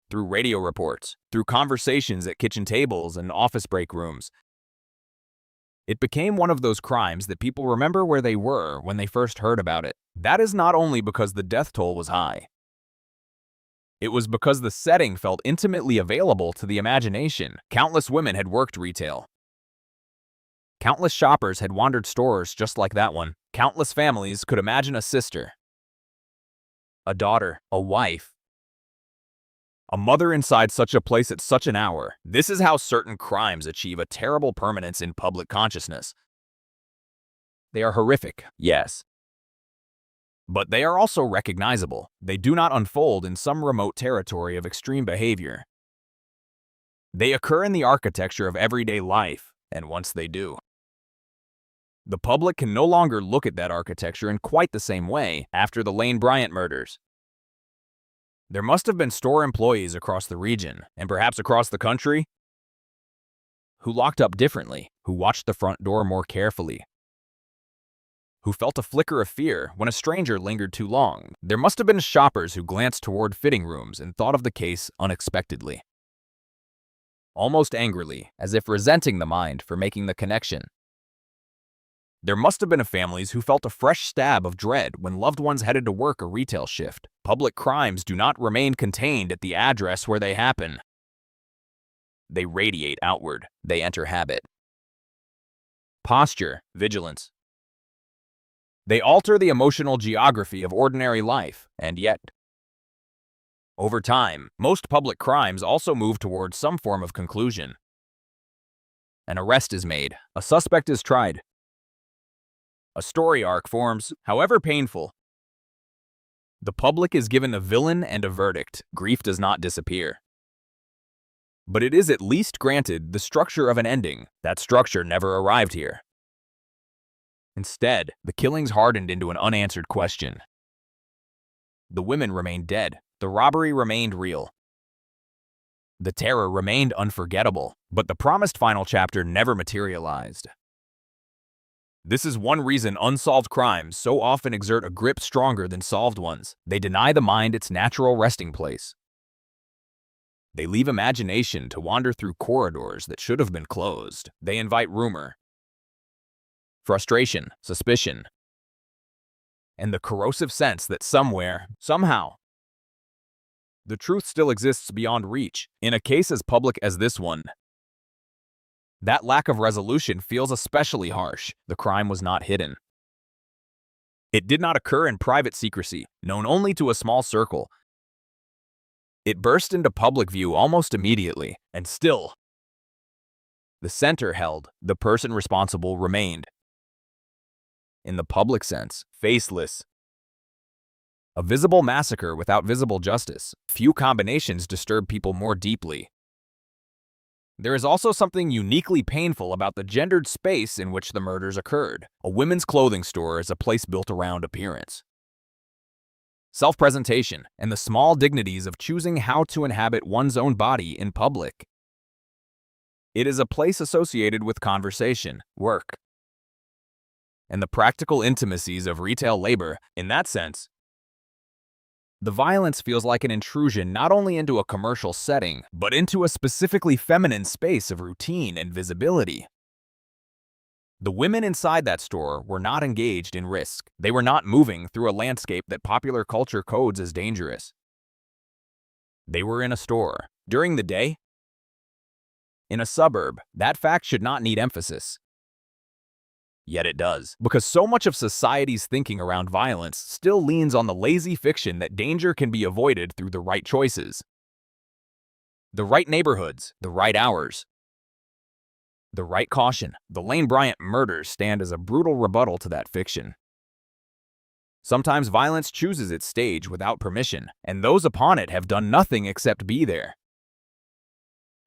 through radio reports, through conversations at kitchen tables and office break rooms. It became one of those crimes that people remember where they were when they first heard about it. That is not only because the death toll was high. It was because the setting felt intimately available to the imagination. Countless women had worked retail. Countless shoppers had wandered stores just like that one. Countless families could imagine a sister, a daughter, a wife, a mother inside such a place at such an hour. This is how certain crimes achieve a terrible permanence in public consciousness. They are horrific, yes, but they are also recognizable. They do not unfold in some remote territory of extreme behavior. They occur in the architecture of everyday life, and once they do, the public can no longer look at that architecture in quite the same way after the Lane Bryant murders. There must have been store employees across the region, and perhaps across the country, who locked up differently, who watched the front door more carefully, who felt a flicker of fear when a stranger lingered too long. There must have been shoppers who glanced toward fitting rooms and thought of the case unexpectedly, almost angrily, as if resenting the mind for making the connection. There must have been families who felt a fresh stab of dread when loved ones headed to work a retail shift. Public crimes do not remain contained at the address where they happen. They radiate outward. They enter habit. Posture, vigilance. They alter the emotional geography of ordinary life, and yet, over time, most public crimes also move towards some form of conclusion. An arrest is made. A suspect is tried. A story arc forms, however painful. The public is given a villain and a verdict. Grief does not disappear. But it is at least granted the structure of an ending. That structure never arrived here. Instead, the killings hardened into an unanswered question. The women remained dead. The robbery remained real. The terror remained unforgettable, but the promised final chapter never materialized. This is one reason unsolved crimes so often exert a grip stronger than solved ones. They deny the mind its natural resting place. They leave imagination to wander through corridors that should have been closed. They invite rumor, frustration, suspicion, and the corrosive sense that somewhere, somehow, the truth still exists beyond reach. In a case as public as this one, that lack of resolution feels especially harsh. The crime was not hidden. It did not occur in private secrecy, known only to a small circle. It burst into public view almost immediately, and still, the center held, the person responsible remained. In the public sense, faceless. A visible massacre without visible justice. Few combinations disturb people more deeply. There is also something uniquely painful about the gendered space in which the murders occurred. A women's clothing store is a place built around appearance, self-presentation, and the small dignities of choosing how to inhabit one's own body in public. It is a place associated with conversation, work, and the practical intimacies of retail labor. In that sense, the violence feels like an intrusion not only into a commercial setting, but into a specifically feminine space of routine and visibility. The women inside that store were not engaged in risk. They were not moving through a landscape that popular culture codes as dangerous. They were in a store. During the day, in a suburb. That fact should not need emphasis. Yet it does, because so much of society's thinking around violence still leans on the lazy fiction that danger can be avoided through the right choices. The right neighborhoods, the right hours, the right caution. The Lane Bryant murders stand as a brutal rebuttal to that fiction. Sometimes violence chooses its stage without permission, and those upon it have done nothing except be there.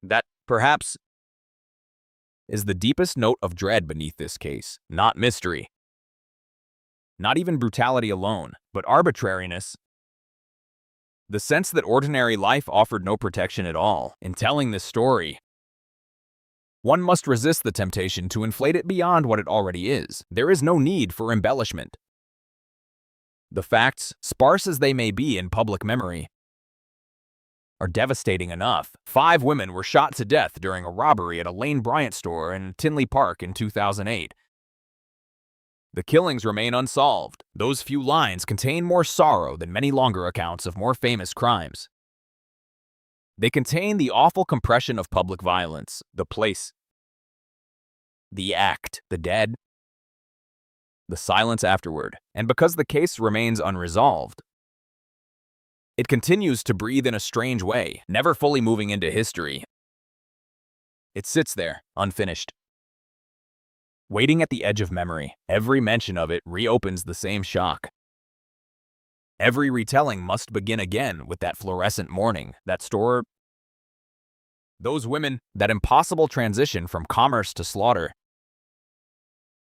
That, perhaps, is the deepest note of dread beneath this case. Not mystery, not even brutality alone, but arbitrariness. The sense that ordinary life offered no protection at all. In telling this story, one must resist the temptation to inflate it beyond what it already is. There is no need for embellishment. The facts, sparse as they may be in public memory, are devastating enough. 5 women were shot to death during a robbery at a Lane Bryant store in Tinley Park in 2008. The killings remain unsolved. Those few lines contain more sorrow than many longer accounts of more famous crimes. They contain the awful compression of public violence, the place, the act, the dead, the silence afterward. And because the case remains unresolved, it continues to breathe in a strange way, never fully moving into history. It sits there, unfinished, waiting at the edge of memory. Every mention of it reopens the same shock. Every retelling must begin again with that fluorescent morning, that store, those women, that impossible transition from commerce to slaughter.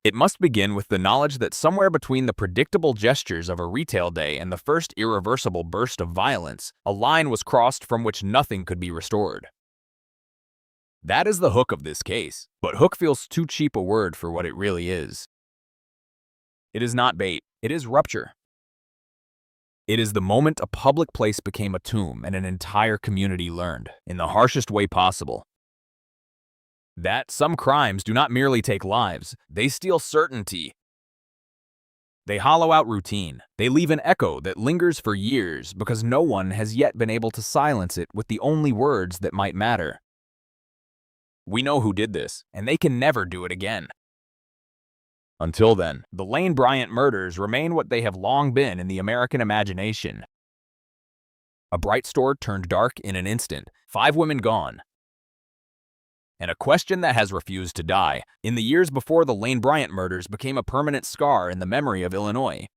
It must begin with the knowledge that somewhere between the predictable gestures of a retail day and the first irreversible burst of violence, a line was crossed from which nothing could be restored. That is the hook of this case, but hook feels too cheap a word for what it really is. It is not bait, it is rupture. It is the moment a public place became a tomb and an entire community learned, in the harshest way possible, that some crimes do not merely take lives, they steal certainty. They hollow out routine. They leave an echo that lingers for years because no one has yet been able to silence it with the only words that might matter. We know who did this, and they can never do it again. Until then, the Lane Bryant murders remain what they have long been in the American imagination. A bright store turned dark in an instant, 5 women gone. And a question that has refused to die in the years before the Lane Bryant murders became a permanent scar in the memory of Illinois.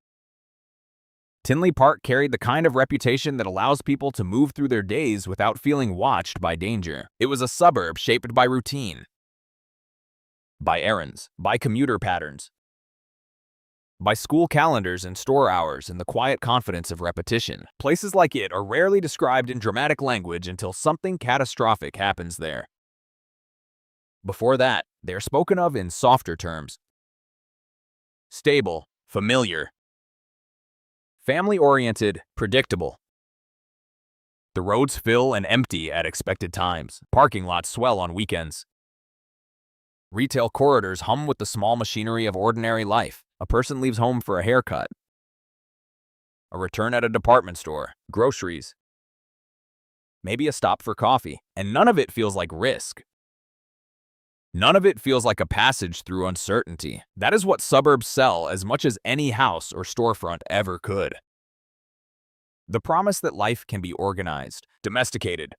Tinley Park carried the kind of reputation that allows people to move through their days without feeling watched by danger. It was a suburb shaped by routine, by errands, by commuter patterns, by school calendars and store hours and the quiet confidence of repetition. Places like it are rarely described in dramatic language until something catastrophic happens there. Before that, they are spoken of in softer terms. Stable, familiar, family-oriented, predictable. The roads fill and empty at expected times. Parking lots swell on weekends. Retail corridors hum with the small machinery of ordinary life. A person leaves home for a haircut, a return at a department store, groceries, maybe a stop for coffee, and none of it feels like risk. None of it feels like a passage through uncertainty. That is what suburbs sell as much as any house or storefront ever could. The promise that life can be organized, domesticated,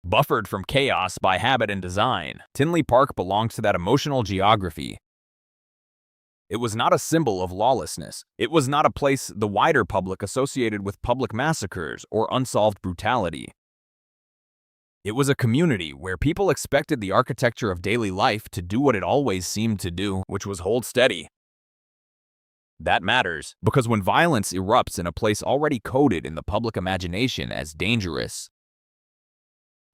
buffered from chaos by habit and design. Tinley Park belonged to that emotional geography. It was not a symbol of lawlessness. It was not a place the wider public associated with public massacres or unsolved brutality. It was a community where people expected the architecture of daily life to do what it always seemed to do, which was hold steady. That matters, because when violence erupts in a place already coded in the public imagination as dangerous,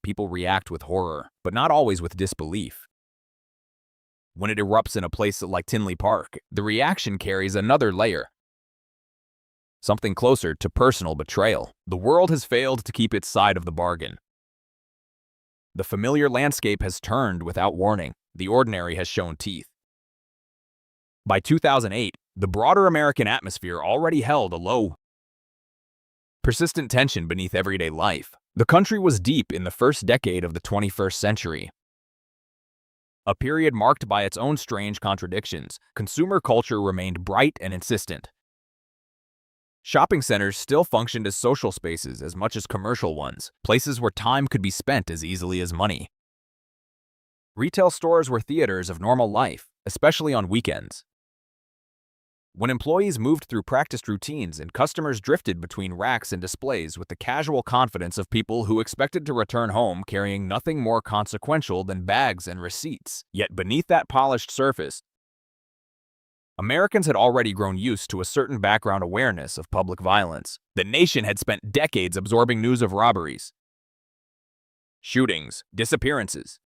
people react with horror, but not always with disbelief. When it erupts in a place like Tinley Park, the reaction carries another layer. Something closer to personal betrayal. The world has failed to keep its side of the bargain. The familiar landscape has turned without warning. The ordinary has shown teeth. By 2008, the broader American atmosphere already held a low, persistent tension beneath everyday life. The country was deep in the first decade of the 21st century. A period marked by its own strange contradictions. Consumer culture remained bright and insistent. Shopping centers still functioned as social spaces as much as commercial ones, places where time could be spent as easily as money. Retail stores were theaters of normal life, especially on weekends. When employees moved through practiced routines and customers drifted between racks and displays with the casual confidence of people who expected to return home carrying nothing more consequential than bags and receipts. Yet beneath that polished surface, Americans had already grown used to a certain background awareness of public violence. The nation had spent decades absorbing news of robberies, shootings, disappearances,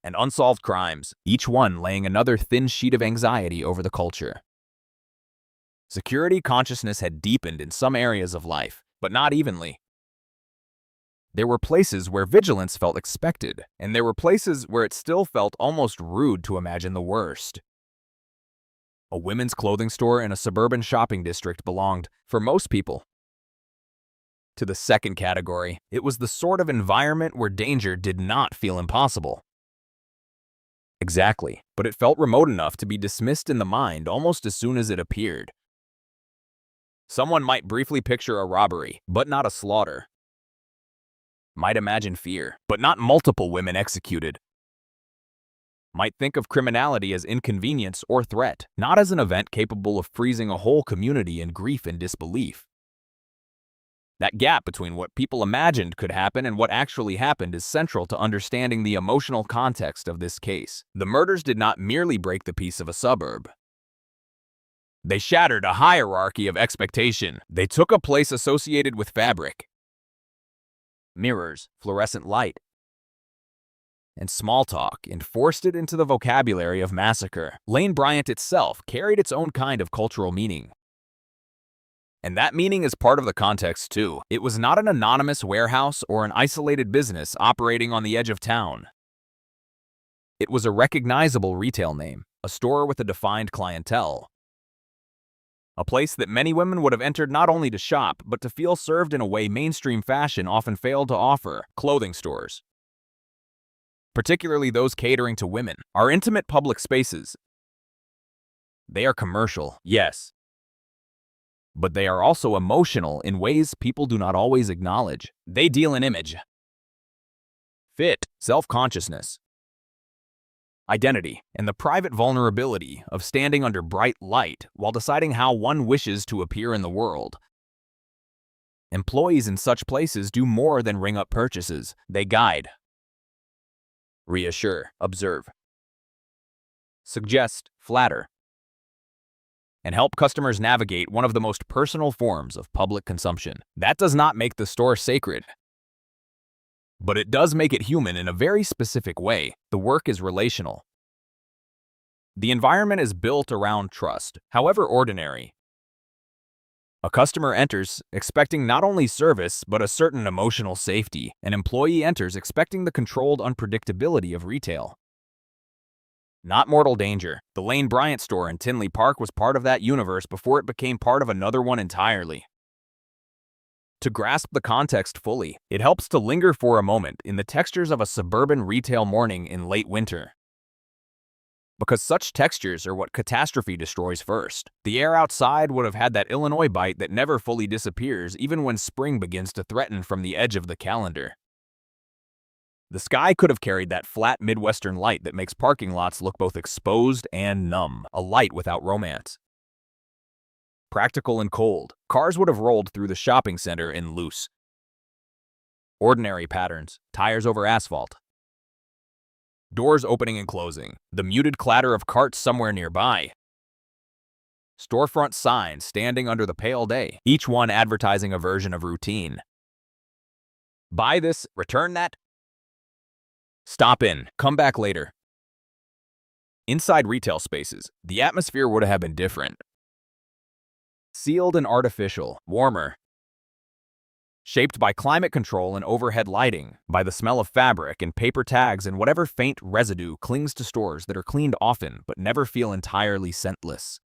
and unsolved crimes, each one laying another thin sheet of anxiety over the culture. Security consciousness had deepened in some areas of life, but not evenly. There were places where vigilance felt expected, and there were places where it still felt almost rude to imagine the worst. A women's clothing store in a suburban shopping district belonged, for most people, to the second category. It was the sort of environment where danger did not feel impossible. Exactly, but it felt remote enough to be dismissed in the mind almost as soon as it appeared. Someone might briefly picture a robbery, but not a slaughter. Might imagine fear, but not multiple women executed. Might think of criminality as inconvenience or threat, not as an event capable of freezing a whole community in grief and disbelief. That gap between what people imagined could happen and what actually happened is central to understanding the emotional context of this case. The murders did not merely break the peace of a suburb. They shattered a hierarchy of expectation. They took a place associated with fabric, mirrors, fluorescent light, and small talk, and forced it into the vocabulary of massacre. Lane Bryant itself carried its own kind of cultural meaning. And that meaning is part of the context, too. It was not an anonymous warehouse or an isolated business operating on the edge of town. It was a recognizable retail name, a store with a defined clientele. A place that many women would have entered not only to shop, but to feel served in a way mainstream fashion often failed to offer: clothing stores. Particularly those catering to women, are intimate public spaces. They are commercial, yes, but they are also emotional in ways people do not always acknowledge. They deal in image, fit, self-consciousness, identity, and the private vulnerability of standing under bright light while deciding how one wishes to appear in the world. Employees in such places do more than ring up purchases. They guide, reassure, observe, suggest, flatter, and help customers navigate one of the most personal forms of public consumption. That does not make the store sacred, but it does make it human in a very specific way. The work is relational. The environment is built around trust, however ordinary. A customer enters expecting not only service, but a certain emotional safety. An employee enters expecting the controlled unpredictability of retail. Not mortal danger. The Lane Bryant store in Tinley Park was part of that universe before it became part of another one entirely. To grasp the context fully, it helps to linger for a moment in the textures of a suburban retail morning in late winter. Because such textures are what catastrophe destroys first. The air outside would have had that Illinois bite that never fully disappears even when spring begins to threaten from the edge of the calendar. The sky could have carried that flat Midwestern light that makes parking lots look both exposed and numb, a light without romance. Practical and cold, cars would have rolled through the shopping center in loose, ordinary patterns, tires over asphalt, doors opening and closing, the muted clatter of carts somewhere nearby, storefront signs standing under the pale day, each one advertising a version of routine. Buy this, return that. Stop in, come back later. Inside retail spaces, the atmosphere would have been different. Sealed and artificial, warmer. Shaped by climate control and overhead lighting, by the smell of fabric and paper tags and whatever faint residue clings to stores that are cleaned often but never feel entirely scentless.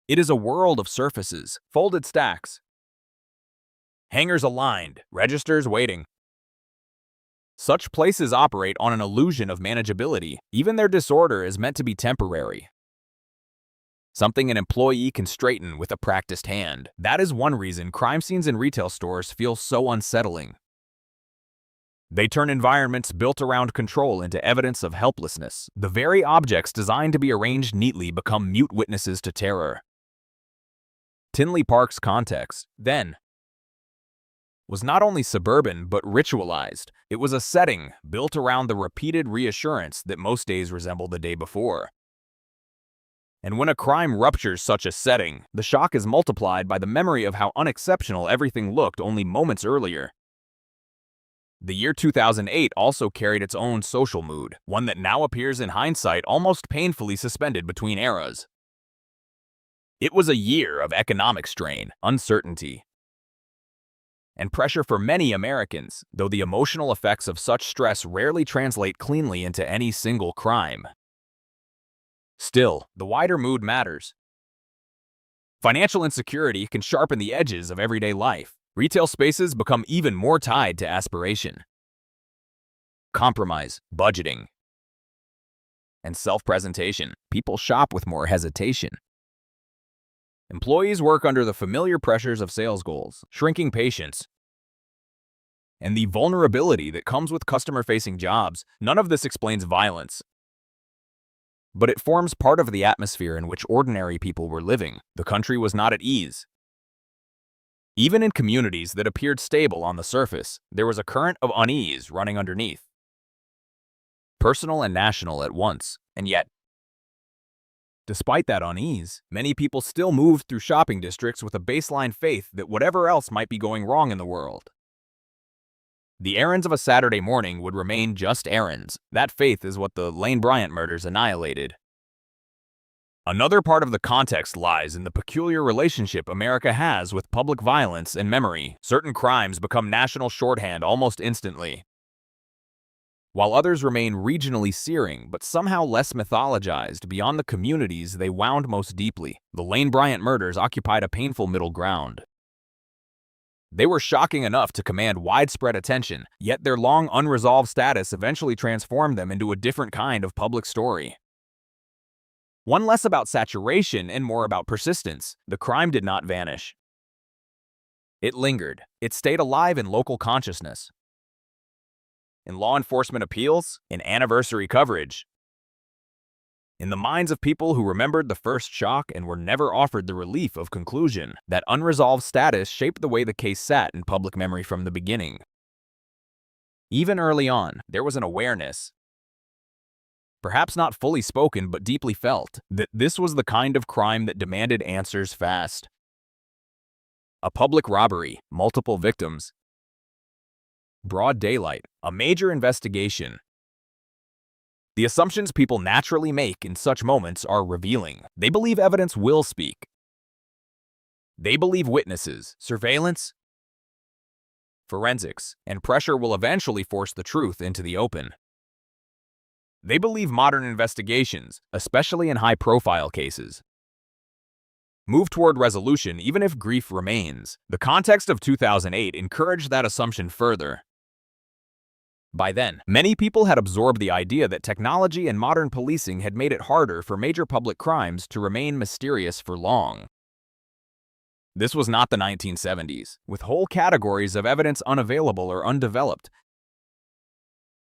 It is a world of surfaces, folded stacks, hangers aligned, registers waiting. Such places operate on an illusion of manageability. Even their disorder is meant to be temporary. Something an employee can straighten with a practiced hand. That is one reason crime scenes in retail stores feel so unsettling. They turn environments built around control into evidence of helplessness. The very objects designed to be arranged neatly become mute witnesses to terror. Tinley Park's context, then, was not only suburban but ritualized. It was a setting built around the repeated reassurance that most days resemble the day before. And when a crime ruptures such a setting, the shock is multiplied by the memory of how unexceptional everything looked only moments earlier. The year 2008 also carried its own social mood, one that now appears in hindsight almost painfully suspended between eras. It was a year of economic strain, uncertainty, and pressure for many Americans, though the emotional effects of such stress rarely translate cleanly into any single crime. Still, the wider mood matters. Financial insecurity can sharpen the edges of everyday life. Retail spaces become even more tied to aspiration, compromise, budgeting, and self-presentation. People shop with more hesitation. Employees work under the familiar pressures of sales goals, shrinking patience, and the vulnerability that comes with customer-facing jobs. None of this explains violence, but it forms part of the atmosphere in which ordinary people were living. The country was not at ease. Even in communities that appeared stable on the surface, there was a current of unease running underneath. Personal and national at once, and yet, despite that unease, many people still moved through shopping districts with a baseline faith that whatever else might be going wrong in the world, the errands of a Saturday morning would remain just errands. That faith is what the Lane Bryant murders annihilated. Another part of the context lies in the peculiar relationship America has with public violence and memory. Certain crimes become national shorthand almost instantly, while others remain regionally searing but somehow less mythologized beyond the communities they wound most deeply. The Lane Bryant murders occupied a painful middle ground. They were shocking enough to command widespread attention, yet their long unresolved status eventually transformed them into a different kind of public story. One less about saturation and more about persistence. The crime did not vanish. It lingered. It stayed alive in local consciousness, in law enforcement appeals, in anniversary coverage, in the minds of people who remembered the first shock and were never offered the relief of conclusion. That unresolved status shaped the way the case sat in public memory from the beginning. Even early on, there was an awareness, perhaps not fully spoken but deeply felt, that this was the kind of crime that demanded answers fast. A public robbery, multiple victims, broad daylight, a major investigation. The assumptions people naturally make in such moments are revealing. They believe evidence will speak. They believe witnesses, surveillance, forensics, and pressure will eventually force the truth into the open. They believe modern investigations, especially in high-profile cases, move toward resolution even if grief remains. The context of 2008 encouraged that assumption further. By then, many people had absorbed the idea that technology and modern policing had made it harder for major public crimes to remain mysterious for long. This was not the 1970s, with whole categories of evidence unavailable or undeveloped.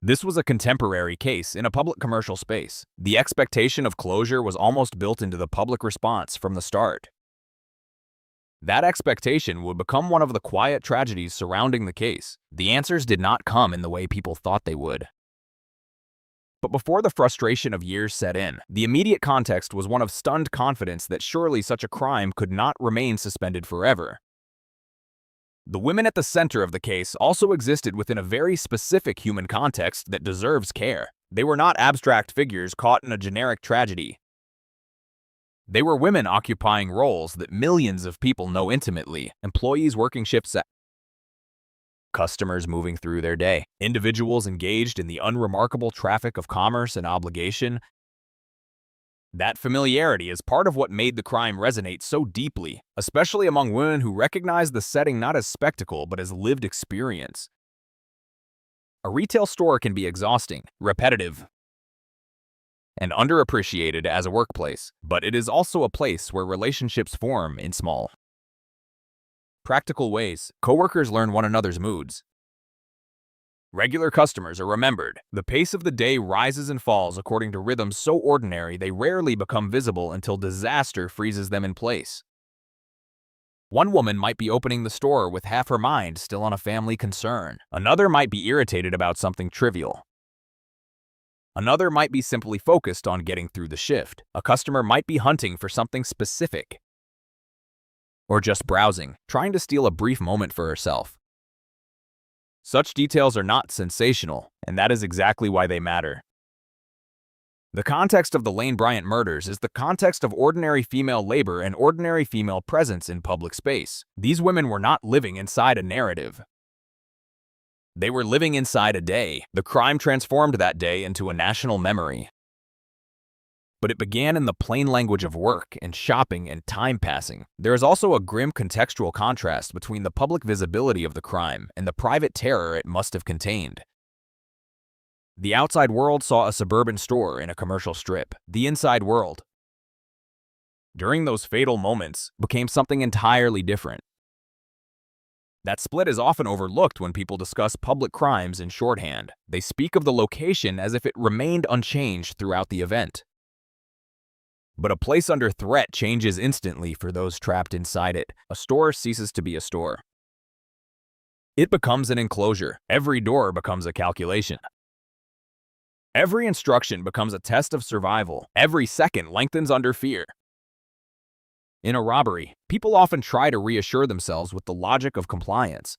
This was a contemporary case in a public commercial space. The expectation of closure was almost built into the public response from the start. That expectation would become one of the quiet tragedies surrounding the case. The answers did not come in the way people thought they would. But before the frustration of years set in, the immediate context was one of stunned confidence that surely such a crime could not remain suspended forever. The women at the center of the case also existed within a very specific human context that deserves care. They were not abstract figures caught in a generic tragedy. They were women occupying roles that millions of people know intimately: employees working shifts, customers moving through their day, individuals engaged in the unremarkable traffic of commerce and obligation. That familiarity is part of what made the crime resonate so deeply, especially among women who recognize the setting not as spectacle but as lived experience. A retail store can be exhausting, repetitive, and underappreciated as a workplace, but it is also a place where relationships form in small, practical ways. Coworkers learn one another's moods. Regular customers are remembered. The pace of the day rises and falls according to rhythms so ordinary they rarely become visible until disaster freezes them in place. One woman might be opening the store with half her mind still on a family concern. Another might be irritated about something trivial. Another might be simply focused on getting through the shift. A customer might be hunting for something specific, or just browsing, trying to steal a brief moment for herself. Such details are not sensational, and that is exactly why they matter. The context of the Lane Bryant murders is the context of ordinary female labor and ordinary female presence in public space. These women were not living inside a narrative. They were living inside a day. The crime transformed that day into a national memory. But it began in the plain language of work and shopping and time passing. There is also a grim contextual contrast between the public visibility of the crime and the private terror it must have contained. The outside world saw a suburban store in a commercial strip. The inside world, during those fatal moments, became something entirely different. That split is often overlooked when people discuss public crimes in shorthand. They speak of the location as if it remained unchanged throughout the event. But a place under threat changes instantly for those trapped inside it. A store ceases to be a store. It becomes an enclosure. Every door becomes a calculation. Every instruction becomes a test of survival. Every second lengthens under fear. In a robbery, people often try to reassure themselves with the logic of compliance.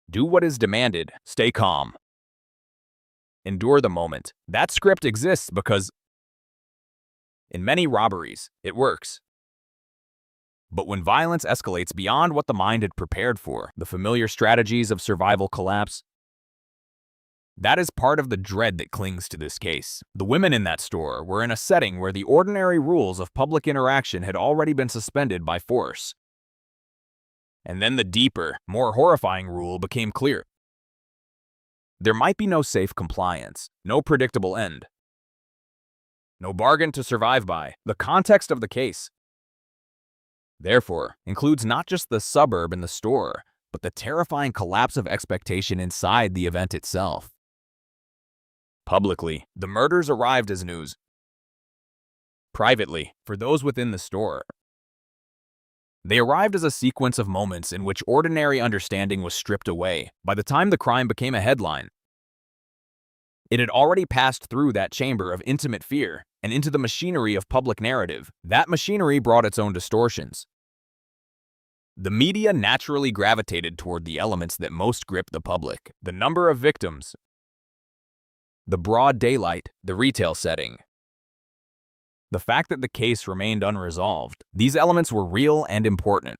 Do what is demanded. Stay calm. Endure the moment. That script exists because in many robberies, it works. But when violence escalates beyond what the mind had prepared for, the familiar strategies of survival collapse. That is part of the dread that clings to this case. The women in that store were in a setting where the ordinary rules of public interaction had already been suspended by force. And then the deeper, more horrifying rule became clear. There might be no safe compliance, no predictable end, no bargain to survive by. The context of the case, therefore, includes not just the suburb and the store, but the terrifying collapse of expectation inside the event itself. Publicly, the murders arrived as news. Privately, for those within the store, they arrived as a sequence of moments in which ordinary understanding was stripped away. By the time the crime became a headline, it had already passed through that chamber of intimate fear and into the machinery of public narrative. That machinery brought its own distortions. The media naturally gravitated toward the elements that most gripped the public: the number of victims, the broad daylight, the retail setting, the fact that the case remained unresolved. These elements were real and important.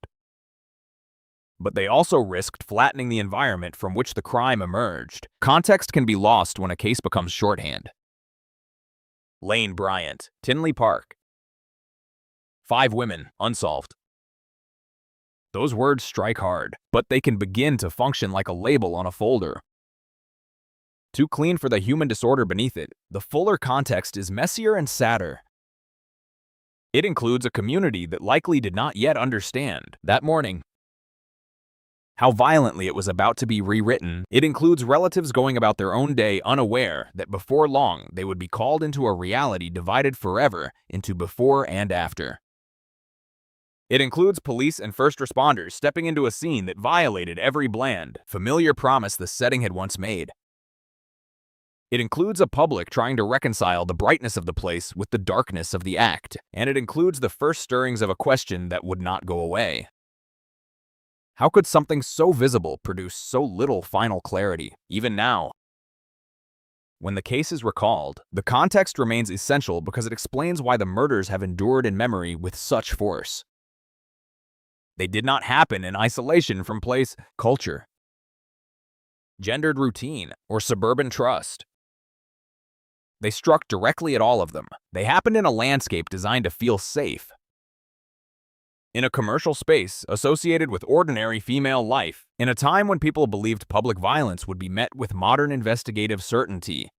But they also risked flattening the environment from which the crime emerged. Context can be lost when a case becomes shorthand. Lane Bryant, Tinley Park. 5 women, unsolved. Those words strike hard, but they can begin to function like a label on a folder. Too clean for the human disorder beneath it, the fuller context is messier and sadder. It includes a community that likely did not yet understand, that morning, how violently it was about to be rewritten. It includes relatives going about their own day unaware that before long they would be called into a reality divided forever into before and after. It includes police and first responders stepping into a scene that violated every bland, familiar promise the setting had once made. It includes a public trying to reconcile the brightness of the place with the darkness of the act, and it includes the first stirrings of a question that would not go away. How could something so visible produce so little final clarity, even now? When the case is recalled, the context remains essential because it explains why the murders have endured in memory with such force. They did not happen in isolation from place, culture, gendered routine, or suburban trust. They struck directly at all of them. They happened in a landscape designed to feel safe, in a commercial space associated with ordinary female life, in a time when people believed public violence would be met with modern investigative certainty,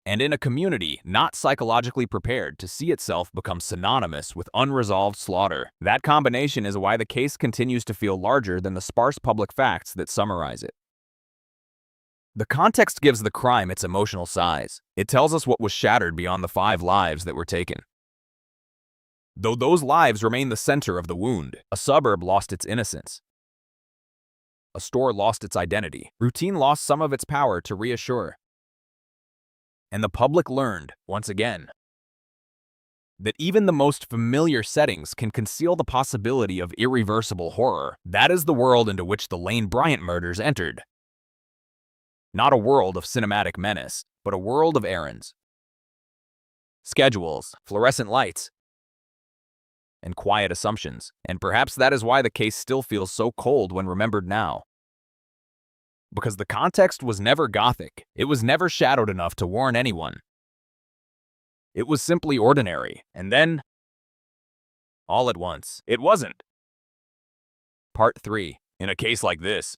and in a community not psychologically prepared to see itself become synonymous with unresolved slaughter. That combination is why the case continues to feel larger than the sparse public facts that summarize it. The context gives the crime its emotional size. It tells us what was shattered beyond the 5 lives that were taken. Though those lives remain the center of the wound, a suburb lost its innocence. A store lost its identity. Routine lost some of its power to reassure. And the public learned, once again, that even the most familiar settings can conceal the possibility of irreversible horror. That is the world into which the Lane Bryant murders entered. Not a world of cinematic menace, but a world of errands, schedules, fluorescent lights, and quiet assumptions. And perhaps that is why the case still feels so cold when remembered now. Because the context was never gothic. It was never shadowed enough to warn anyone. It was simply ordinary. And then, all at once, it wasn't. Part 3. In a case like this,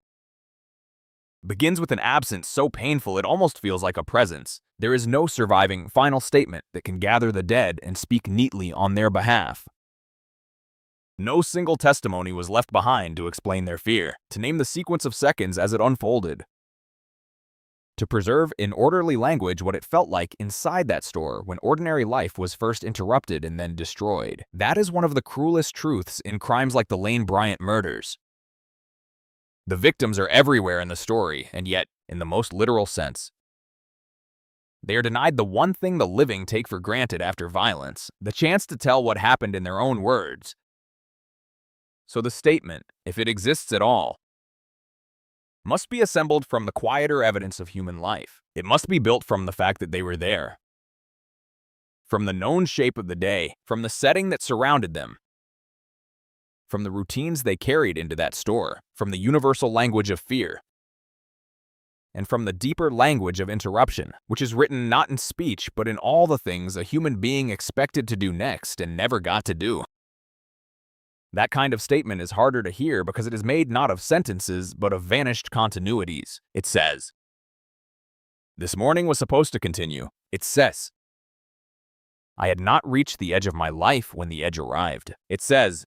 begins with an absence so painful it almost feels like a presence. There is no surviving final statement that can gather the dead and speak neatly on their behalf. No single testimony was left behind to explain their fear, to name the sequence of seconds as it unfolded. to preserve in orderly language what it felt like inside that store when ordinary life was first interrupted and then destroyed. That is one of the cruelest truths in crimes like the Lane Bryant murders. The victims are everywhere in the story, and yet, in the most literal sense, they are denied the one thing the living take for granted after violence, the chance to tell what happened in their own words. So the statement, if it exists at all, must be assembled from the quieter evidence of human life. It must be built from the fact that they were there, from the known shape of the day, from the setting that surrounded them, from the routines they carried into that store, from the universal language of fear, and from the deeper language of interruption, which is written not in speech but in all the things a human being expected to do next and never got to do. That kind of statement is harder to hear because it is made not of sentences, but of vanished continuities. It says, "This morning was supposed to continue." It says, "I had not reached the edge of my life when the edge arrived." It says,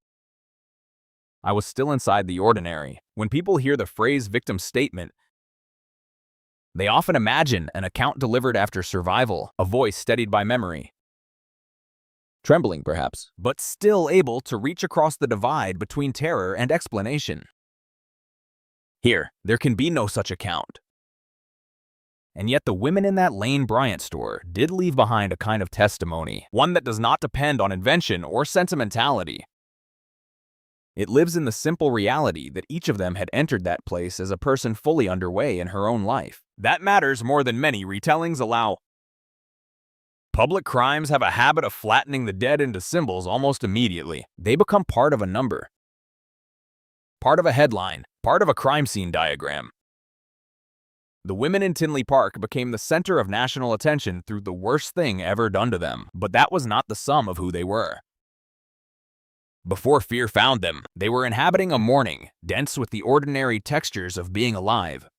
"I was still inside the ordinary." When people hear the phrase victim statement, they often imagine an account delivered after survival, a voice steadied by memory. Trembling, perhaps, but still able to reach across the divide between terror and explanation. Here, there can be no such account. And yet the women in that Lane Bryant store did leave behind a kind of testimony, one that does not depend on invention or sentimentality. It lives in the simple reality that each of them had entered that place as a person fully underway in her own life. That matters more than many retellings allow. Public crimes have a habit of flattening the dead into symbols almost immediately. They become part of a number, part of a headline, part of a crime scene diagram. The women in Tinley Park became the center of national attention through the worst thing ever done to them, but that was not the sum of who they were. Before fear found them, they were inhabiting a morning, dense with the ordinary textures of being alive.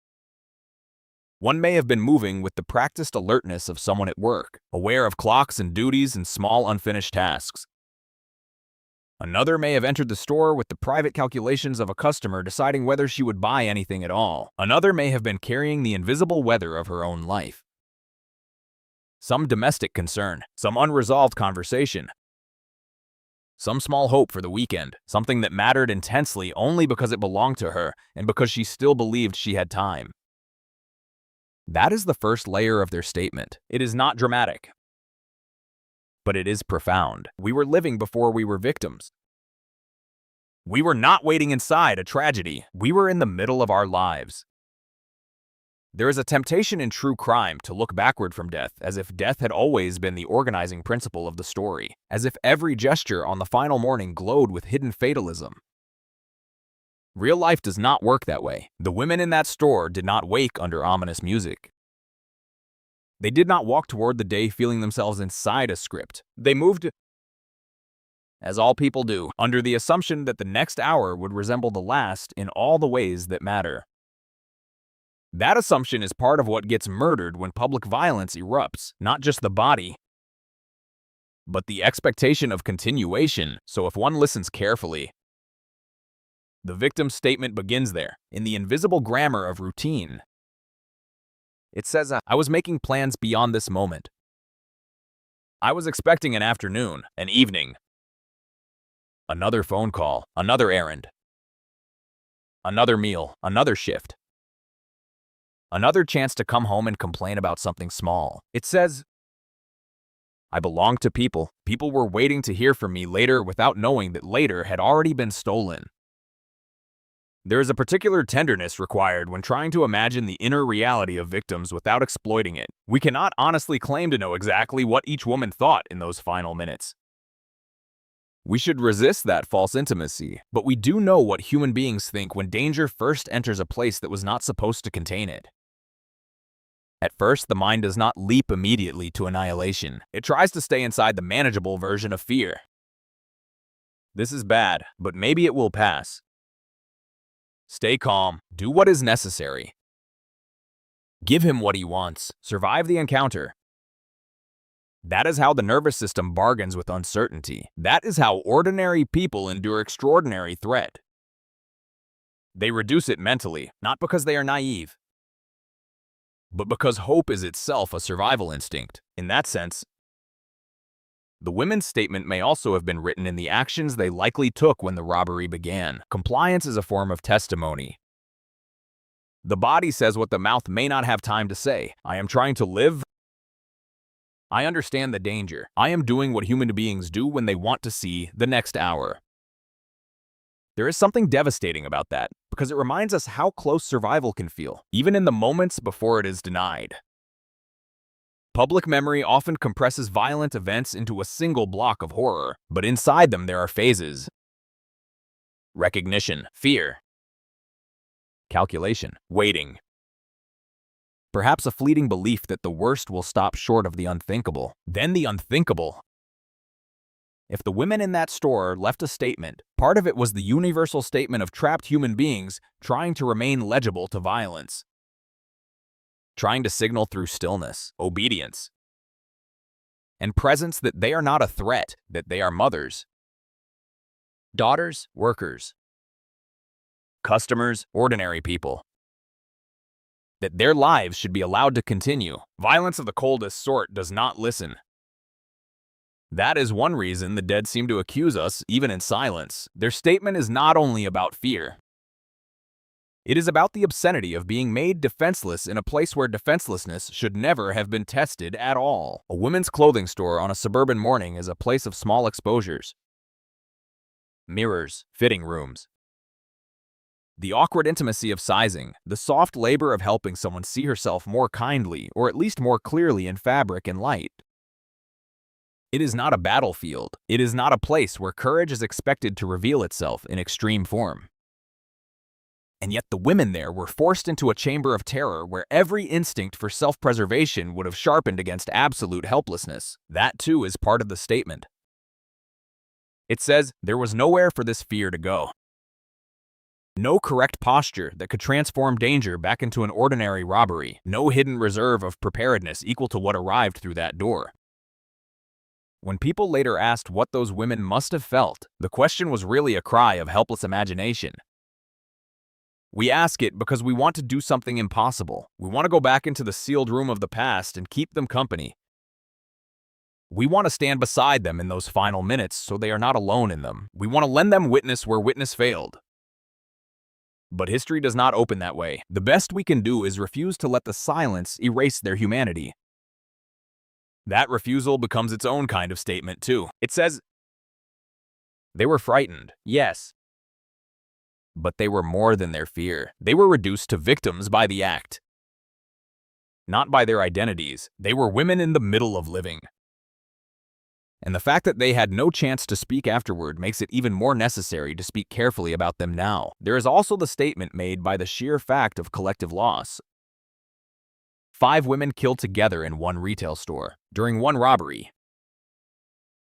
One may have been moving with the practiced alertness of someone at work, aware of clocks and duties and small unfinished tasks. Another may have entered the store with the private calculations of a customer deciding whether she would buy anything at all. Another may have been carrying the invisible weather of her own life. Some domestic concern, some unresolved conversation, some small hope for the weekend, something that mattered intensely only because it belonged to her and because she still believed she had time. That is the first layer of their statement. It is not dramatic, but it is profound. We were living before we were victims. We were not waiting inside a tragedy. We were in the middle of our lives. There is a temptation in true crime to look backward from death, as if death had always been the organizing principle of the story, as if every gesture on the final morning glowed with hidden fatalism. Real life does not work that way. The women in that store did not wake under ominous music. They did not walk toward the day feeling themselves inside a script. They moved, as all people do, under the assumption that the next hour would resemble the last in all the ways that matter. That assumption is part of what gets murdered when public violence erupts, not just the body, but the expectation of continuation. So if one listens carefully, the victim's statement begins there, in the invisible grammar of routine. It says, I was making plans beyond this moment. I was expecting an afternoon, an evening, another phone call, another errand, another meal, another shift, another chance to come home and complain about something small. It says, I belonged to people. People were waiting to hear from me later without knowing that later had already been stolen. There is a particular tenderness required when trying to imagine the inner reality of victims without exploiting it. We cannot honestly claim to know exactly what each woman thought in those final minutes. We should resist that false intimacy, but we do know what human beings think when danger first enters a place that was not supposed to contain it. At first, the mind does not leap immediately to annihilation. It tries to stay inside the manageable version of fear. This is bad, but maybe it will pass. Stay calm. Do what is necessary. Give him what he wants. Survive the encounter. That is how the nervous system bargains with uncertainty. That is how ordinary people endure extraordinary threat. They reduce it mentally, not because they are naive, but because hope is itself a survival instinct. In that sense, the women's statement may also have been written in the actions they likely took when the robbery began. Compliance is a form of testimony. The body says what the mouth may not have time to say. I am trying to live. I understand the danger. I am doing what human beings do when they want to see the next hour. There is something devastating about that, because it reminds us how close survival can feel, even in the moments before it is denied. Public memory often compresses violent events into a single block of horror, but inside them there are phases. Recognition, fear, calculation, waiting. Perhaps a fleeting belief that the worst will stop short of the unthinkable. Then the unthinkable. If the women in that store left a statement, part of it was the universal statement of trapped human beings trying to remain legible to violence. Trying to signal through stillness, obedience, and presence that they are not a threat, that they are mothers, daughters, workers, customers, ordinary people. That their lives should be allowed to continue. Violence of the coldest sort does not listen. That is one reason the dead seem to accuse us, even in silence. Their statement is not only about fear. It is about the obscenity of being made defenseless in a place where defenselessness should never have been tested at all. A women's clothing store on a suburban morning is a place of small exposures. Mirrors, fitting rooms. The awkward intimacy of sizing, the soft labor of helping someone see herself more kindly, or at least more clearly in fabric and light. It is not a battlefield. It is not a place where courage is expected to reveal itself in extreme form. And yet the women there were forced into a chamber of terror where every instinct for self-preservation would have sharpened against absolute helplessness. That too is part of the statement. It says there was nowhere for this fear to go. No correct posture that could transform danger back into an ordinary robbery. No hidden reserve of preparedness equal to what arrived through that door. When people later asked what those women must have felt, the question was really a cry of helpless imagination. We ask it because we want to do something impossible. We want to go back into the sealed room of the past and keep them company. We want to stand beside them in those final minutes so they are not alone in them. We want to lend them witness where witness failed. But history does not open that way. The best we can do is refuse to let the silence erase their humanity. That refusal becomes its own kind of statement, too. It says, they were frightened, yes. But they were more than their fear. They were reduced to victims by the act. Not by their identities. They were women in the middle of living. And the fact that they had no chance to speak afterward makes it even more necessary to speak carefully about them now. There is also the statement made by the sheer fact of collective loss. 5 women killed together in one retail store, during one robbery.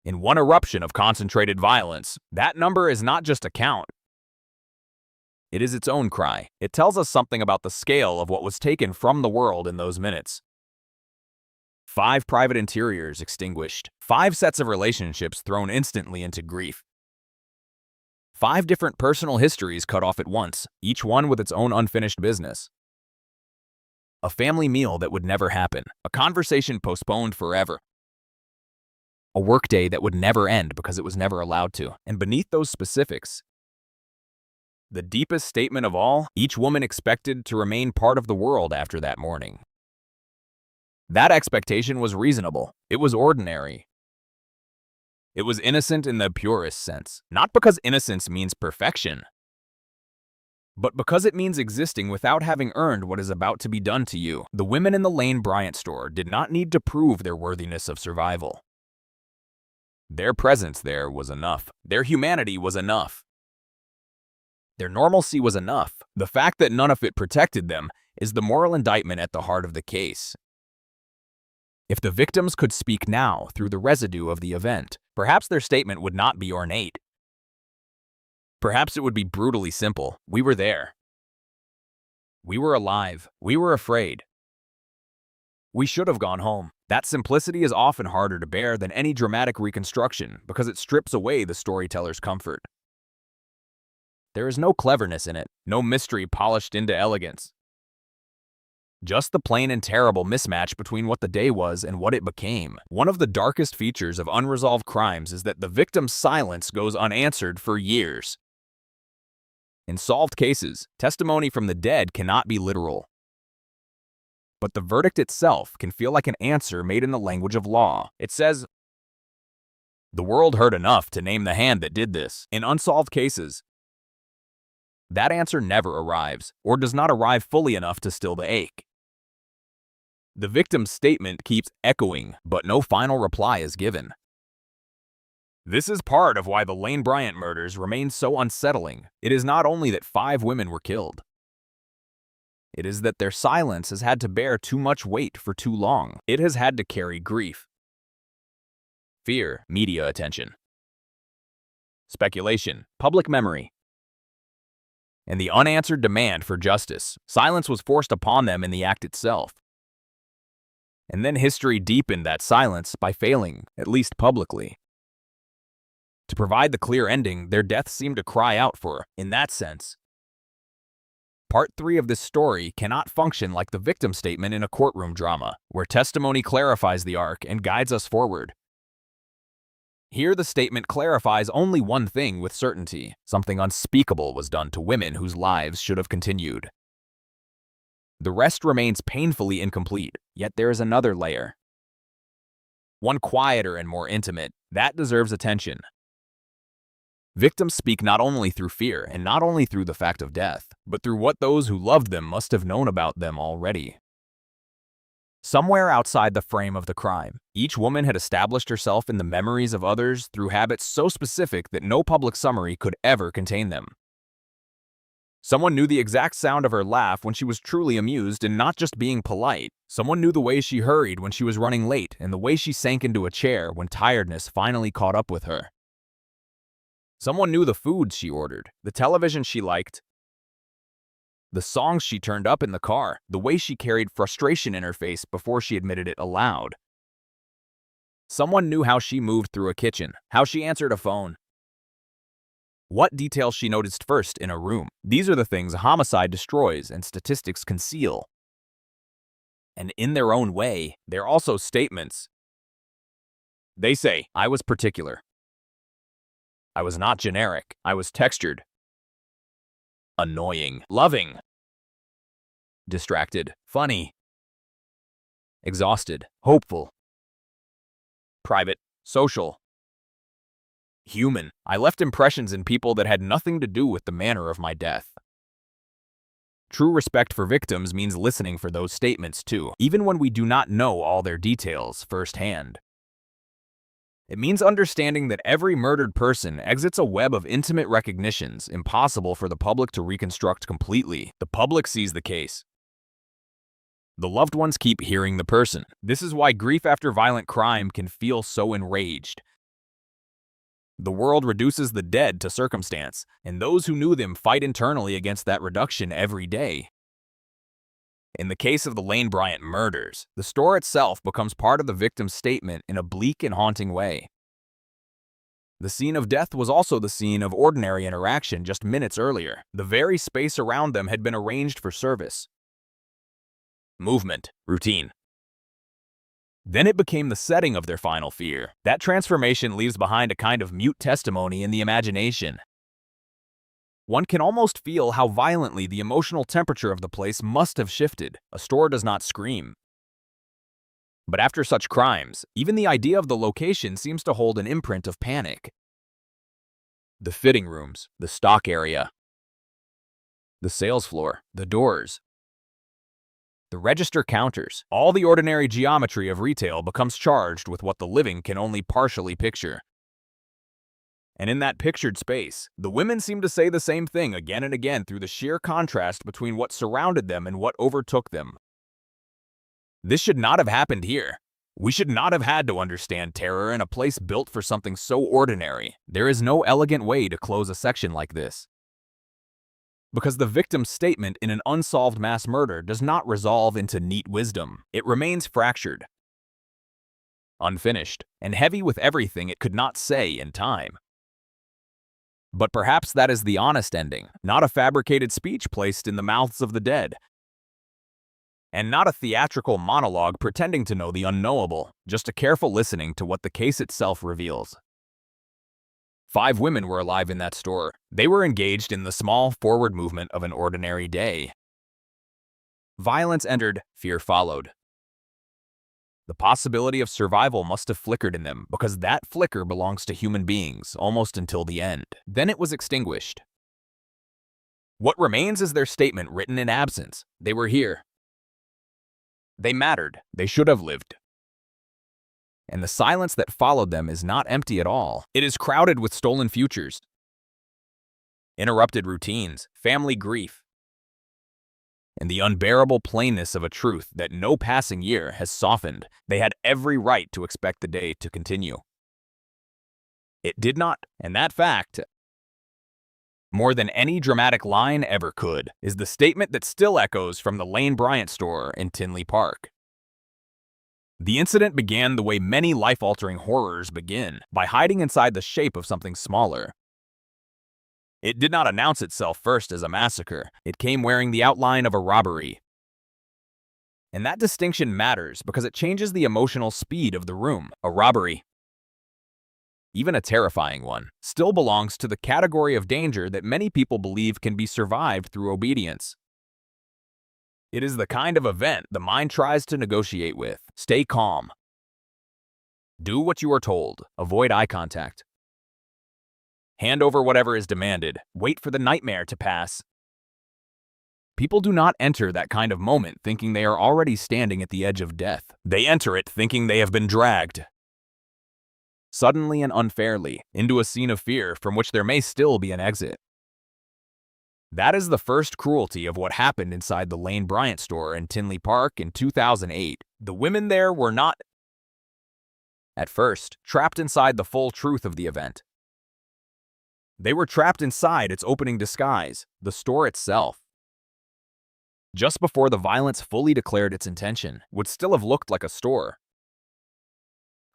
In one eruption of concentrated violence, that number is not just a count. It is its own cry. It tells us something about the scale of what was taken from the world in those minutes. 5 private interiors extinguished. 5 sets of relationships thrown instantly into grief. 5 different personal histories cut off at once, each one with its own unfinished business. A family meal that would never happen. A conversation postponed forever. A workday that would never end because it was never allowed to. And beneath those specifics, the deepest statement of all, each woman expected to remain part of the world after that morning. That expectation was reasonable. It was ordinary. It was innocent in the purest sense. Not because innocence means perfection, but because it means existing without having earned what is about to be done to you. The women in the Lane Bryant store did not need to prove their worthiness of survival. Their presence there was enough. Their humanity was enough. Their normalcy was enough. The fact that none of it protected them is the moral indictment at the heart of the case. If the victims could speak now through the residue of the event, perhaps their statement would not be ornate. Perhaps it would be brutally simple. We were there. We were alive. We were afraid. We should have gone home. That simplicity is often harder to bear than any dramatic reconstruction because it strips away the storyteller's comfort. There is no cleverness in it, no mystery polished into elegance. Just the plain and terrible mismatch between what the day was and what it became. One of the darkest features of unresolved crimes is that the victim's silence goes unanswered for years. In solved cases, testimony from the dead cannot be literal. But the verdict itself can feel like an answer made in the language of law. It says, "The world heard enough to name the hand that did this." In unsolved cases, that answer never arrives, or does not arrive fully enough to still the ache. The victim's statement keeps echoing, but no final reply is given. This is part of why the Lane Bryant murders remain so unsettling. It is not only that 5 women were killed. It is that their silence has had to bear too much weight for too long. It has had to carry grief, fear, media attention, speculation, public memory, and the unanswered demand for justice. Silence was forced upon them in the act itself. And then history deepened that silence by failing, at least publicly, to provide the clear ending their deaths seemed to cry out for. In that sense, Part 3 of this story cannot function like the victim statement in a courtroom drama, where testimony clarifies the arc and guides us forward. Here, the statement clarifies only one thing with certainty: something unspeakable was done to women whose lives should have continued. The rest remains painfully incomplete, yet there is another layer. One quieter and more intimate, that deserves attention. Victims speak not only through fear and not only through the fact of death, but through what those who loved them must have known about them already. Somewhere outside the frame of the crime, each woman had established herself in the memories of others through habits so specific that no public summary could ever contain them. Someone knew the exact sound of her laugh when she was truly amused and not just being polite. Someone knew the way she hurried when she was running late and the way she sank into a chair when tiredness finally caught up with her. Someone knew the foods she ordered, the television she liked, the songs she turned up in the car, the way she carried frustration in her face before she admitted it aloud. Someone knew how she moved through a kitchen, how she answered a phone, what details she noticed first in a room. These are the things homicide destroys and statistics conceal. And in their own way, they're also statements. They say, "I was particular. I was not generic. I was textured. Annoying. Loving. Distracted. Funny. Exhausted. Hopeful. Private. Social. Human. I left impressions in people that had nothing to do with the manner of my death." True respect for victims means listening for those statements too, even when we do not know all their details firsthand. It means understanding that every murdered person exits a web of intimate recognitions impossible for the public to reconstruct completely. The public sees the case. The loved ones keep hearing the person. This is why grief after violent crime can feel so enraged. The world reduces the dead to circumstance, and those who knew them fight internally against that reduction every day. In the case of the Lane Bryant murders, the store itself becomes part of the victim's statement in a bleak and haunting way. The scene of death was also the scene of ordinary interaction just minutes earlier. The very space around them had been arranged for service, movement, routine. Then it became the setting of their final fear. That transformation leaves behind a kind of mute testimony in the imagination. One can almost feel how violently the emotional temperature of the place must have shifted. A store does not scream. But after such crimes, even the idea of the location seems to hold an imprint of panic. The fitting rooms, the stock area, the sales floor, the doors, the register counters, all the ordinary geometry of retail becomes charged with what the living can only partially picture. And in that pictured space, the women seem to say the same thing again and again through the sheer contrast between what surrounded them and what overtook them. This should not have happened here. We should not have had to understand terror in a place built for something so ordinary. There is no elegant way to close a section like this. Because the victim's statement in an unsolved mass murder does not resolve into neat wisdom. It remains fractured, unfinished, and heavy with everything it could not say in time. But perhaps that is the honest ending, not a fabricated speech placed in the mouths of the dead. And not a theatrical monologue pretending to know the unknowable, just a careful listening to what the case itself reveals. 5 women were alive in that store. They were engaged in the small forward movement of an ordinary day. Violence entered, fear followed. The possibility of survival must have flickered in them, because that flicker belongs to human beings, almost until the end. Then it was extinguished. What remains is their statement written in absence. They were here. They mattered. They should have lived. And the silence that followed them is not empty at all. It is crowded with stolen futures, interrupted routines, family grief, and the unbearable plainness of a truth that no passing year has softened. They had every right to expect the day to continue. It did not, and that fact, more than any dramatic line ever could, is the statement that still echoes from the Lane Bryant store in Tinley Park. The incident began the way many life-altering horrors begin, by hiding inside the shape of something smaller. It did not announce itself first as a massacre. It came wearing the outline of a robbery. And that distinction matters because it changes the emotional speed of the room. A robbery, even a terrifying one, still belongs to the category of danger that many people believe can be survived through obedience. It is the kind of event the mind tries to negotiate with. Stay calm. Do what you are told. Avoid eye contact. Hand over whatever is demanded. Wait for the nightmare to pass. People do not enter that kind of moment thinking they are already standing at the edge of death. They enter it thinking they have been dragged, suddenly and unfairly, into a scene of fear from which there may still be an exit. That is the first cruelty of what happened inside the Lane Bryant store in Tinley Park in 2008. The women there were not, at first, trapped inside the full truth of the event. They were trapped inside its opening disguise, the store itself. Just before the violence fully declared its intention, would still have looked like a store.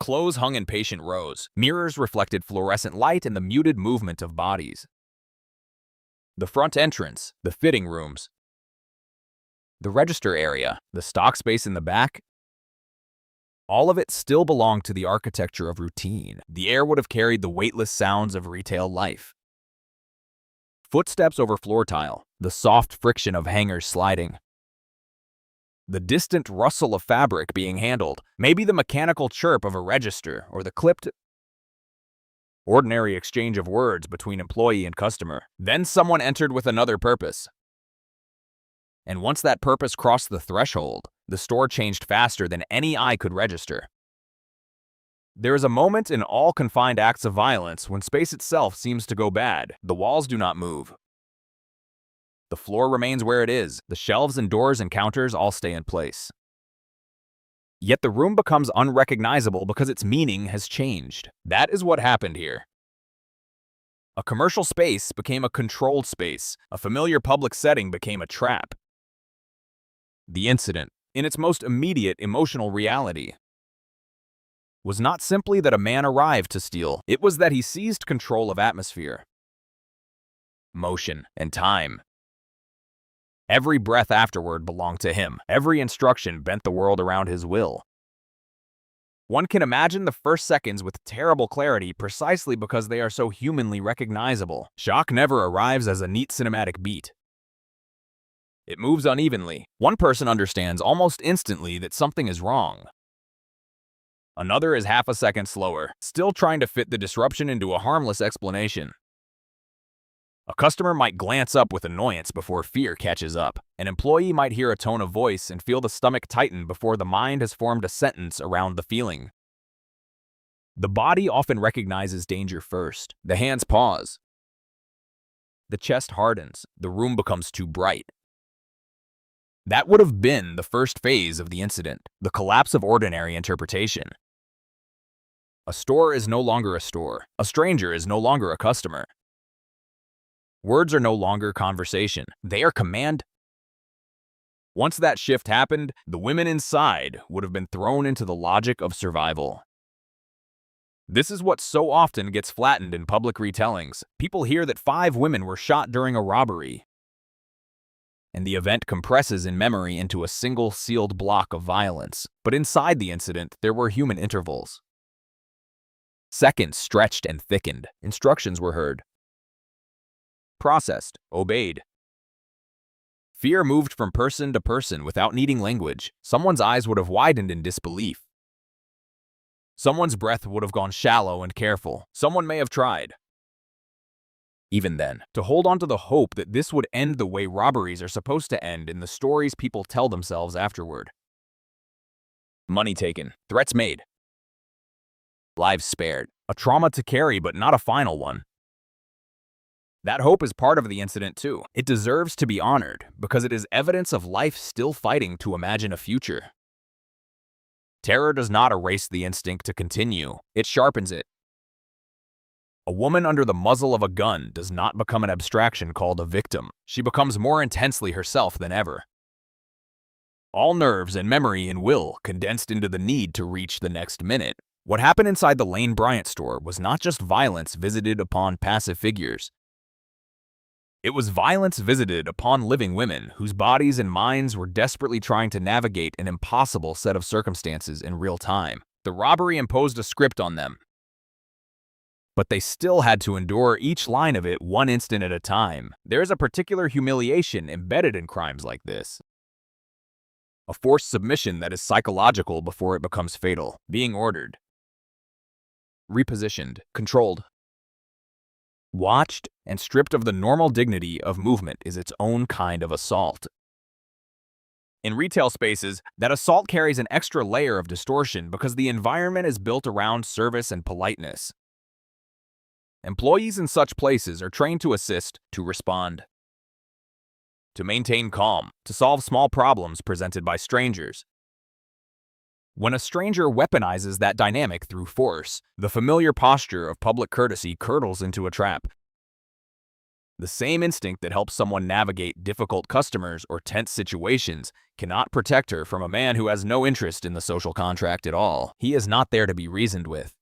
Clothes hung in patient rows, mirrors reflected fluorescent light and the muted movement of bodies. The front entrance, the fitting rooms, the register area, the stock space in the back, all of it still belonged to the architecture of routine. The air would have carried the weightless sounds of retail life. Footsteps over floor tile, the soft friction of hangers sliding, the distant rustle of fabric being handled, maybe the mechanical chirp of a register or the clipped, ordinary exchange of words between employee and customer. Then someone entered with another purpose. And once that purpose crossed the threshold, the store changed faster than any eye could register. There is a moment in all confined acts of violence when space itself seems to go bad. The walls do not move. The floor remains where it is. The shelves and doors and counters all stay in place. Yet the room becomes unrecognizable because its meaning has changed. That is what happened here. A commercial space became a controlled space. A familiar public setting became a trap. The incident, in its most immediate emotional reality, was not simply that a man arrived to steal. It was that he seized control of atmosphere, motion, and time. Every breath afterward belonged to him. Every instruction bent the world around his will. One can imagine the first seconds with terrible clarity precisely because they are so humanly recognizable. Shock never arrives as a neat cinematic beat. It moves unevenly. One person understands almost instantly that something is wrong. Another is half a second slower, still trying to fit the disruption into a harmless explanation. A customer might glance up with annoyance before fear catches up. An employee might hear a tone of voice and feel the stomach tighten before the mind has formed a sentence around the feeling. The body often recognizes danger first. The hands pause. The chest hardens. The room becomes too bright. That would have been the first phase of the incident, the collapse of ordinary interpretation. A store is no longer a store. A stranger is no longer a customer. Words are no longer conversation. They are command. Once that shift happened, the women inside would have been thrown into the logic of survival. This is what so often gets flattened in public retellings. People hear that 5 women were shot during a robbery. and the event compresses in memory into a single sealed block of violence. But inside the incident, there were human intervals. Seconds stretched and thickened. Instructions were heard. Processed, obeyed. Fear moved from person to person without needing language. Someone's eyes would have widened in disbelief. Someone's breath would have gone shallow and careful. Someone may have tried. Even then, to hold on to the hope that this would end the way robberies are supposed to end in the stories people tell themselves afterward. Money taken, threats made. Lives spared, a trauma to carry but not a final one. That hope is part of the incident too. It deserves to be honored because it is evidence of life still fighting to imagine a future. Terror does not erase the instinct to continue, it sharpens it. A woman under the muzzle of a gun does not become an abstraction called a victim. She becomes more intensely herself than ever. All nerves and memory and will condensed into the need to reach the next minute. What happened inside the Lane Bryant store was not just violence visited upon passive figures. It was violence visited upon living women whose bodies and minds were desperately trying to navigate an impossible set of circumstances in real time. The robbery imposed a script on them, but they still had to endure each line of it one instant at a time. There is a particular humiliation embedded in crimes like this. A forced submission that is psychological before it becomes fatal, being ordered, repositioned, controlled, watched, and stripped of the normal dignity of movement is its own kind of assault. In retail spaces, that assault carries an extra layer of distortion because the environment is built around service and politeness. Employees in such places are trained to assist, to respond, to maintain calm, to solve small problems presented by strangers. When a stranger weaponizes that dynamic through force, the familiar posture of public courtesy curdles into a trap. The same instinct that helps someone navigate difficult customers or tense situations cannot protect her from a man who has no interest in the social contract at all. He is not there to be reasoned with.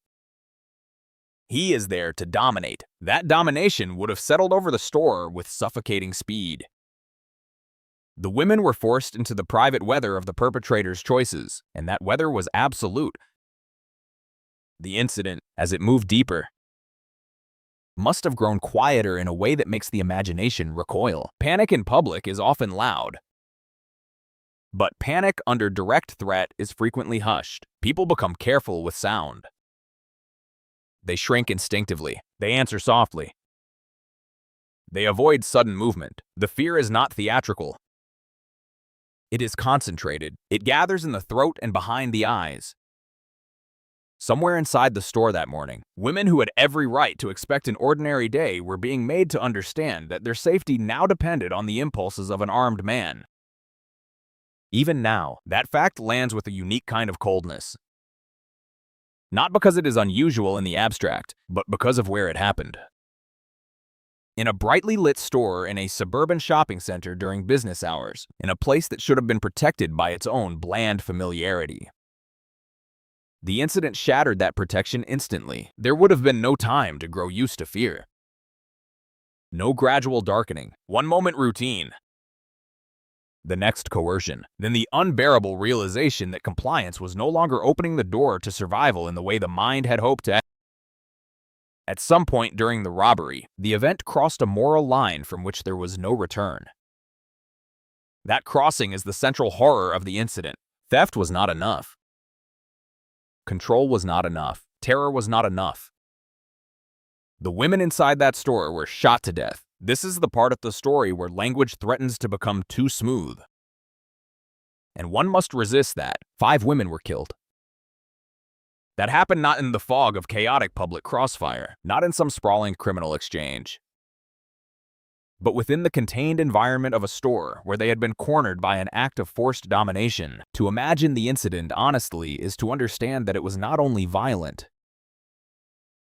He is there to dominate. That domination would have settled over the store with suffocating speed. The women were forced into the private weather of the perpetrator's choices, and that weather was absolute. The incident, as it moved deeper, must have grown quieter in a way that makes the imagination recoil. Panic in public is often loud, but panic under direct threat is frequently hushed. People become careful with sound. They shrink instinctively. They answer softly. They avoid sudden movement. The fear is not theatrical. It is concentrated. It gathers in the throat and behind the eyes. Somewhere inside the store that morning, women who had every right to expect an ordinary day were being made to understand that their safety now depended on the impulses of an armed man. Even now, that fact lands with a unique kind of coldness. Not because it is unusual in the abstract, but because of where it happened. In a brightly lit store in a suburban shopping center during business hours, in a place that should have been protected by its own bland familiarity. The incident shattered that protection instantly. There would have been no time to grow used to fear. No gradual darkening, one moment routine, the next coercion, then the unbearable realization that compliance was no longer opening the door to survival in the way the mind had hoped to. At some point during the robbery, the event crossed a moral line from which there was no return. That crossing is the central horror of the incident. Theft was not enough. Control was not enough. Terror was not enough. The women inside that store were shot to death. This is the part of the story where language threatens to become too smooth. And one must resist that. 5 women were killed. That happened not in the fog of chaotic public crossfire, not in some sprawling criminal exchange, but within the contained environment of a store where they had been cornered by an act of forced domination. To imagine the incident honestly is to understand that it was not only violent,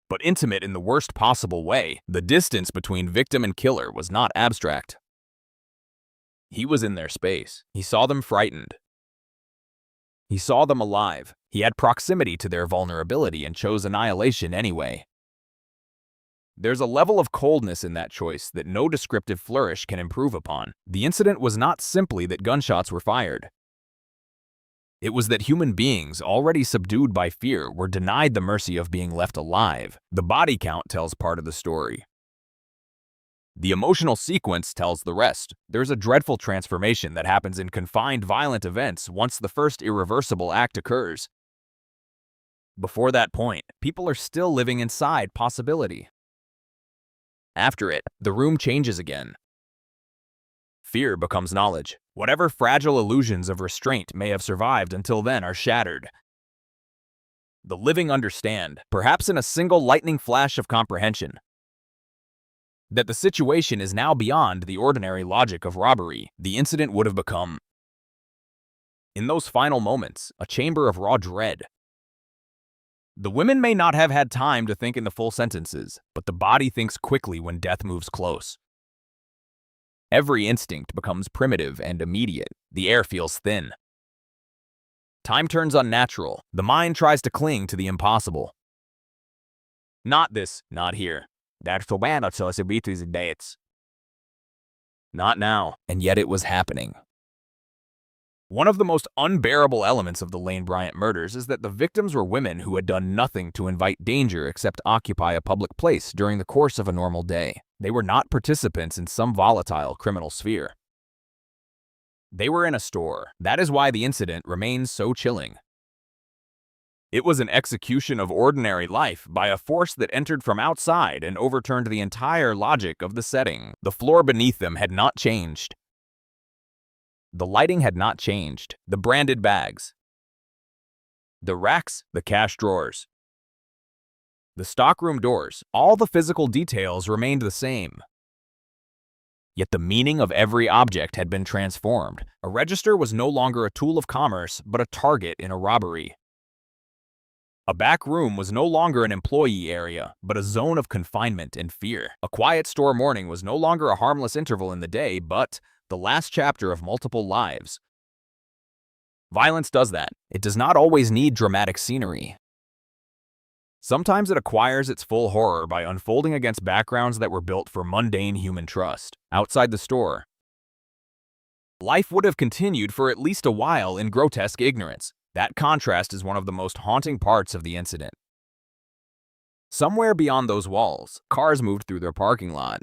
but intimate in the worst possible way. The distance between victim and killer was not abstract. He was in their space. He saw them frightened. He saw them alive. He had proximity to their vulnerability and chose annihilation anyway. There's a level of coldness in that choice that no descriptive flourish can improve upon. The incident was not simply that gunshots were fired. It was that human beings, already subdued by fear, were denied the mercy of being left alive. The body count tells part of the story. The emotional sequence tells the rest. There's a dreadful transformation that happens in confined violent events once the first irreversible act occurs. Before that point, people are still living inside possibility. After it, the room changes again. Fear becomes knowledge. Whatever fragile illusions of restraint may have survived until then are shattered. The living understand, perhaps in a single lightning flash of comprehension, that the situation is now beyond the ordinary logic of robbery. The incident would have become, in those final moments, a chamber of raw dread. The women may not have had time to think in the full sentences, but the body thinks quickly when death moves close. Every instinct becomes primitive and immediate. The air feels thin. Time turns unnatural. The mind tries to cling to the impossible. Not this, not here. That's so bad, so it's a bit of dates. Not now, and yet it was happening. One of the most unbearable elements of the Lane Bryant murders is that the victims were women who had done nothing to invite danger except occupy a public place during the course of a normal day. They were not participants in some volatile criminal sphere. They were in a store. That is why the incident remains so chilling. It was an execution of ordinary life by a force that entered from outside and overturned the entire logic of the setting. The floor beneath them had not changed. The lighting had not changed. The branded bags, the racks, the cash drawers, the stockroom doors, all the physical details remained the same. Yet the meaning of every object had been transformed. A register was no longer a tool of commerce, but a target in a robbery. A back room was no longer an employee area, but a zone of confinement and fear. A quiet store morning was no longer a harmless interval in the day, but the last chapter of multiple lives. Violence does that. It does not always need dramatic scenery. Sometimes it acquires its full horror by unfolding against backgrounds that were built for mundane human trust. Outside the store, life would have continued for at least a while in grotesque ignorance. That contrast is one of the most haunting parts of the incident. Somewhere beyond those walls, cars moved through their parking lot.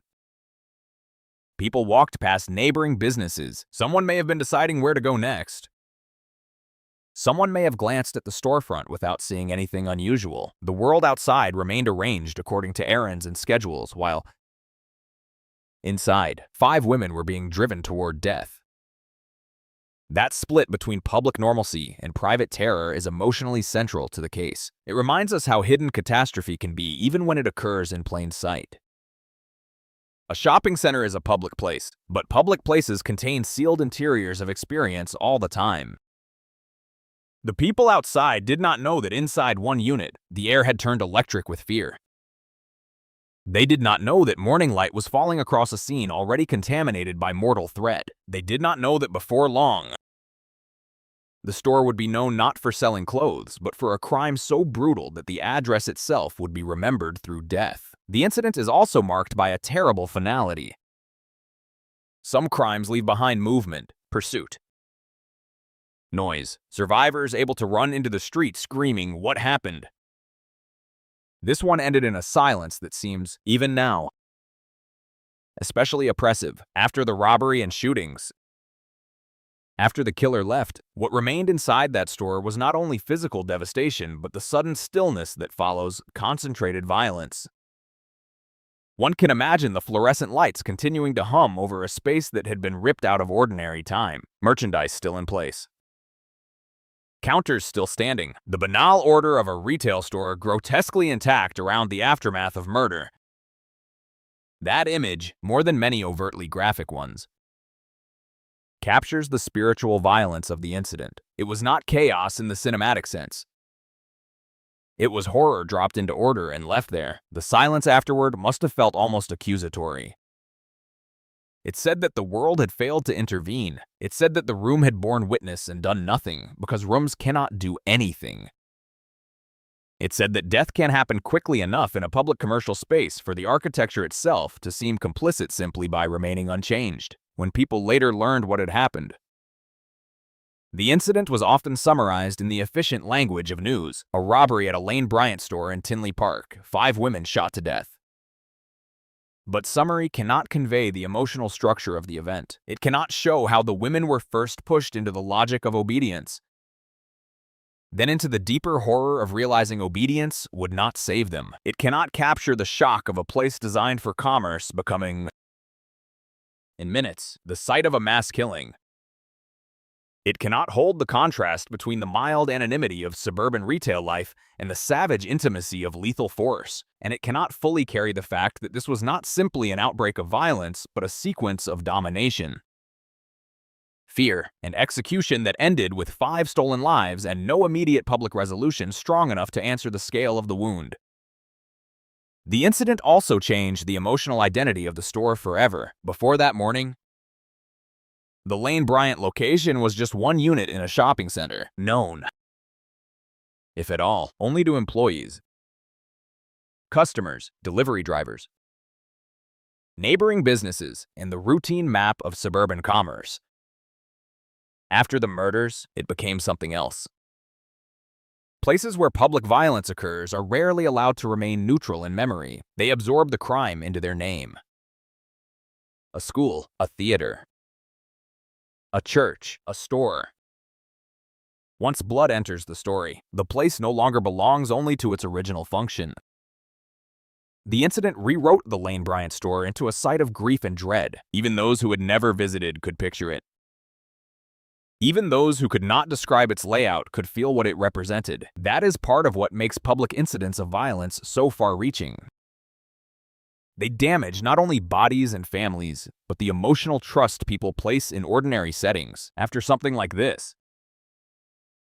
People walked past neighboring businesses. Someone may have been deciding where to go next. Someone may have glanced at the storefront without seeing anything unusual. The world outside remained arranged according to errands and schedules, while inside, 5 women were being driven toward death. That split between public normalcy and private terror is emotionally central to the case. It reminds us how hidden catastrophe can be even when it occurs in plain sight. A shopping center is a public place, but public places contain sealed interiors of experience all the time. The people outside did not know that inside one unit, the air had turned electric with fear. They did not know that morning light was falling across a scene already contaminated by mortal threat. They did not know that before long, the store would be known not for selling clothes, but for a crime so brutal that the address itself would be remembered through death. The incident is also marked by a terrible finality. Some crimes leave behind movement, pursuit, noise, survivors able to run into the street screaming, "What happened?" This one ended in a silence that seems, even now, especially oppressive. After the robbery and shootings, after the killer left, what remained inside that store was not only physical devastation, but the sudden stillness that follows concentrated violence. One can imagine the fluorescent lights continuing to hum over a space that had been ripped out of ordinary time. Merchandise still in place, counters still standing, the banal order of a retail store grotesquely intact around the aftermath of murder. That image, more than many overtly graphic ones, captures the spiritual violence of the incident. It was not chaos in the cinematic sense. It was horror dropped into order and left there. The silence afterward must have felt almost accusatory. It said that the world had failed to intervene. It said that the room had borne witness and done nothing, because rooms cannot do anything. It said that death can happen quickly enough in a public commercial space for the architecture itself to seem complicit simply by remaining unchanged. When people later learned what had happened, the incident was often summarized in the efficient language of news: a robbery at a Lane Bryant store in Tinley Park, 5 women shot to death. But summary cannot convey the emotional structure of the event. It cannot show how the women were first pushed into the logic of obedience, then into the deeper horror of realizing obedience would not save them. It cannot capture the shock of a place designed for commerce becoming, in minutes, the site of a mass killing. It cannot hold the contrast between the mild anonymity of suburban retail life and the savage intimacy of lethal force, and it cannot fully carry the fact that this was not simply an outbreak of violence, but a sequence of domination, fear, and execution that ended with 5 stolen lives and no immediate public resolution strong enough to answer the scale of the wound. The incident also changed the emotional identity of the store forever. Before that morning, the Lane Bryant location was just one unit in a shopping center, known, if at all, only to employees, customers, delivery drivers, neighboring businesses, and the routine map of suburban commerce. After the murders, it became something else. Places where public violence occurs are rarely allowed to remain neutral in memory. They absorb the crime into their name. A school, a theater, a church, a store. Once blood enters the story, the place no longer belongs only to its original function. The incident rewrote the Lane Bryant store into a site of grief and dread. Even those who had never visited could picture it. Even those who could not describe its layout could feel what it represented. That is part of what makes public incidents of violence so far-reaching. They damage not only bodies and families, but the emotional trust people place in ordinary settings. After something like this,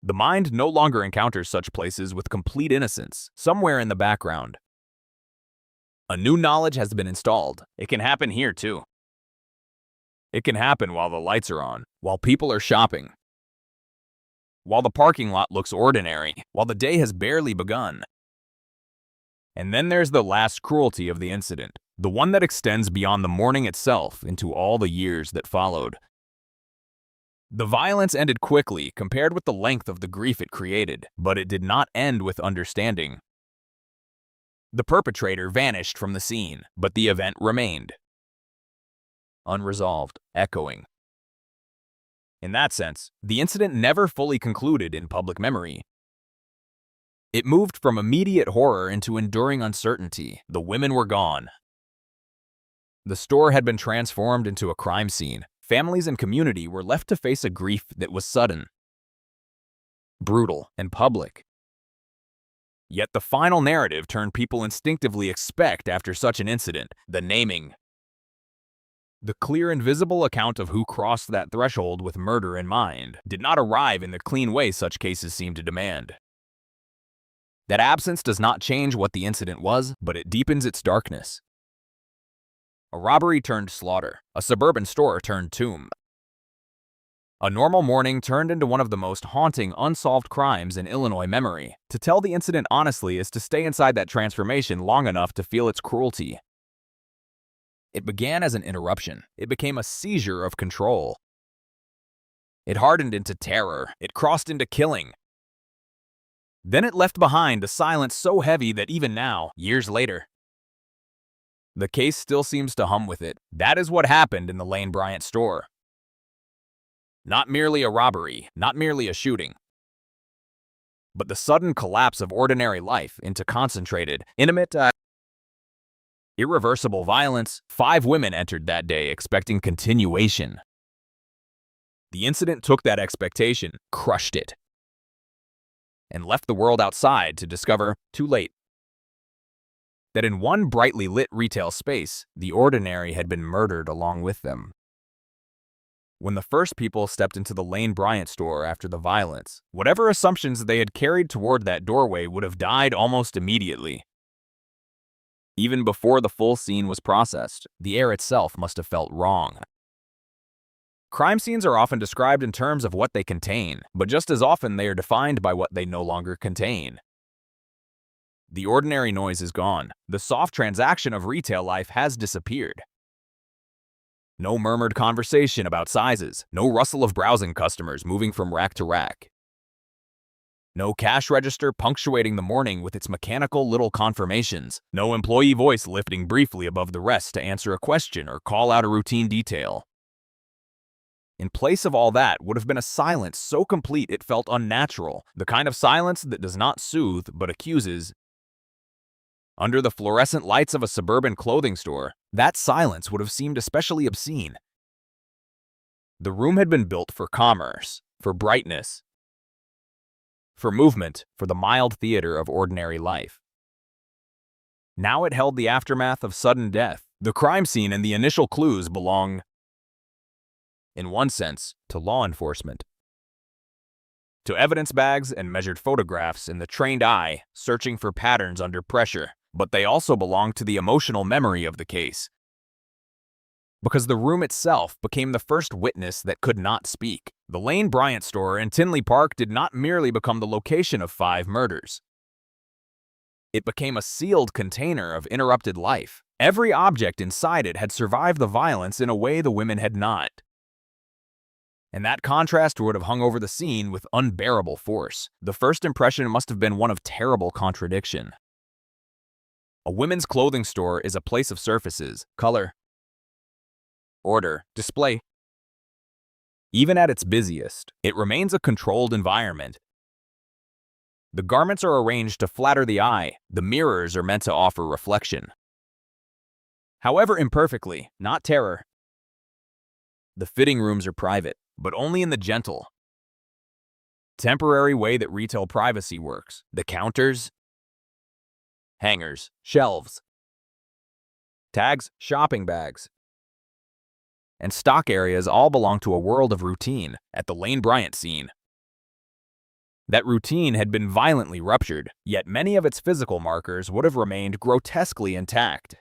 the mind no longer encounters such places with complete innocence. Somewhere in the background, a new knowledge has been installed. It can happen here too. It can happen while the lights are on, while people are shopping, while the parking lot looks ordinary, while the day has barely begun. And then there's the last cruelty of the incident, the one that extends beyond the morning itself into all the years that followed. The violence ended quickly compared with the length of the grief it created, but it did not end with understanding. The perpetrator vanished from the scene, but the event remained, unresolved, echoing. In that sense, the incident never fully concluded in public memory. It moved from immediate horror into enduring uncertainty. The women were gone. The store had been transformed into a crime scene. Families and community were left to face a grief that was sudden, brutal, and public. Yet the final narrative turned people instinctively expect after such an incident: the naming. The clear and visible account of who crossed that threshold with murder in mind did not arrive in the clean way such cases seem to demand. That absence does not change what the incident was, but it deepens its darkness. A robbery turned slaughter. A suburban store turned tomb. A normal morning turned into one of the most haunting unsolved crimes in Illinois memory. To tell the incident honestly is to stay inside that transformation long enough to feel its cruelty. It began as an interruption. It became a seizure of control. It hardened into terror. It crossed into killing. Then it left behind a silence so heavy that even now, years later, the case still seems to hum with it. That is what happened in the Lane Bryant store. Not merely a robbery, not merely a shooting, but the sudden collapse of ordinary life into concentrated, intimate, irreversible violence. 5 women entered that day expecting continuation. The incident took that expectation, crushed it, and left the world outside to discover, too late, that in one brightly lit retail space, the ordinary had been murdered along with them. When the first people stepped into the Lane Bryant store after the violence, whatever assumptions they had carried toward that doorway would have died almost immediately. Even before the full scene was processed, the air itself must have felt wrong. Crime scenes are often described in terms of what they contain, but just as often they are defined by what they no longer contain. The ordinary noise is gone. The soft transaction of retail life has disappeared. No murmured conversation about sizes. No rustle of browsing customers moving from rack to rack. No cash register punctuating the morning with its mechanical little confirmations. No employee voice lifting briefly above the rest to answer a question or call out a routine detail. In place of all that would have been a silence so complete it felt unnatural, the kind of silence that does not soothe but accuses. Under the fluorescent lights of a suburban clothing store, that silence would have seemed especially obscene. The room had been built for commerce, for brightness, for movement, for the mild theater of ordinary life. Now it held the aftermath of sudden death. The crime scene and the initial clues belong, in one sense, to law enforcement. To evidence bags and measured photographs in the trained eye, searching for patterns under pressure. But they also belong to the emotional memory of the case. Because the room itself became the first witness that could not speak. The Lane Bryant store in Tinley Park did not merely become the location of 5 murders. It became a sealed container of interrupted life. Every object inside it had survived the violence in a way the women had not. And that contrast would have hung over the scene with unbearable force. The first impression must have been one of terrible contradiction. A women's clothing store is a place of surfaces, color, order, display. Even at its busiest, it remains a controlled environment. The garments are arranged to flatter the eye. The mirrors are meant to offer reflection. However imperfectly, not terror. The fitting rooms are private, but only in the gentle, temporary way that retail privacy works. The counters, hangers, shelves, tags, shopping bags, and stock areas all belong to a world of routine. At the Lane Bryant scene, that routine had been violently ruptured, yet many of its physical markers would have remained grotesquely intact.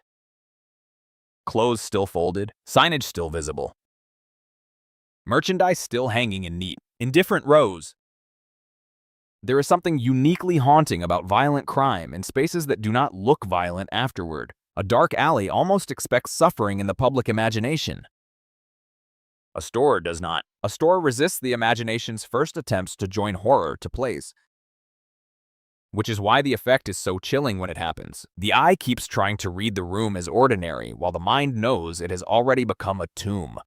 Clothes still folded, signage still visible, merchandise still hanging in neat, indifferent rows. There is something uniquely haunting about violent crime in spaces that do not look violent afterward. A dark alley almost expects suffering in the public imagination. A store does not. A store resists the imagination's first attempts to join horror to place. Which is why the effect is so chilling when it happens. The eye keeps trying to read the room as ordinary, while the mind knows it has already become a tomb.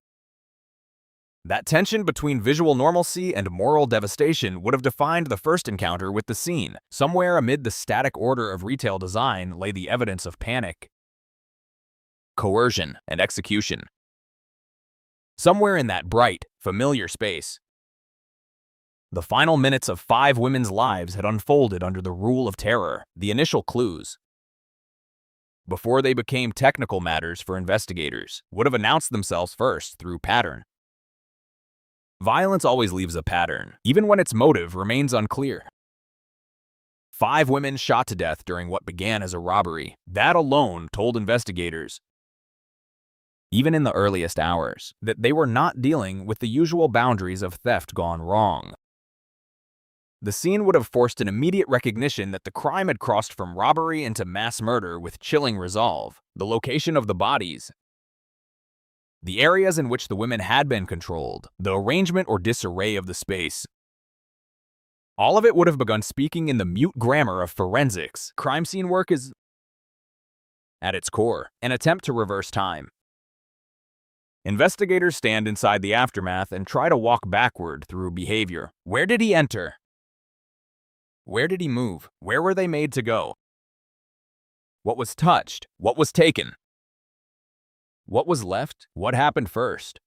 That tension between visual normalcy and moral devastation would have defined the first encounter with the scene. Somewhere amid the static order of retail design lay the evidence of panic, coercion, and execution. Somewhere in that bright, familiar space, the final minutes of 5 women's lives had unfolded under the rule of terror, the initial clues, before they became technical matters for investigators, would have announced themselves first through pattern. Violence always leaves a pattern, even when its motive remains unclear. 5 women shot to death during what began as a robbery. That alone told investigators, even in the earliest hours, that they were not dealing with the usual boundaries of theft gone wrong. The scene would have forced an immediate recognition that the crime had crossed from robbery into mass murder with chilling resolve. The location of the bodies, the areas in which the women had been controlled, the arrangement or disarray of the space. All of it would have begun speaking in the mute grammar of forensics. Crime scene work is, at its core, an attempt to reverse time. Investigators stand inside the aftermath and try to walk backward through behavior. Where did he enter? Where did he move? Where were they made to go? What was touched? What was taken? What was left? What happened first?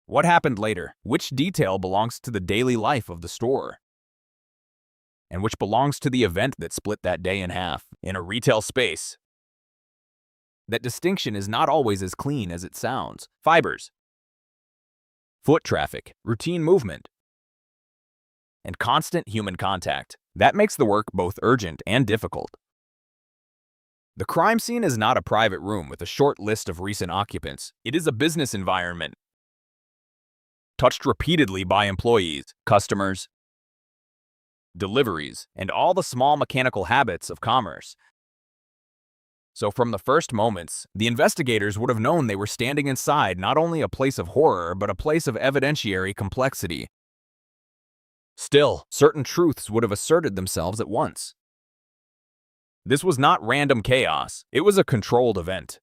What happened later? Which detail belongs to the daily life of the store? And which belongs to the event that split that day in half? In a retail space, that distinction is not always as clean as it sounds. Fibers, foot traffic, routine movement, and constant human contact. That makes the work both urgent and difficult. The crime scene is not a private room with a short list of recent occupants. It is a business environment, touched repeatedly by employees, customers, deliveries, and all the small mechanical habits of commerce. So from the first moments, the investigators would have known they were standing inside not only a place of horror, but a place of evidentiary complexity. Still, certain truths would have asserted themselves at once. This was not random chaos, it was a controlled event.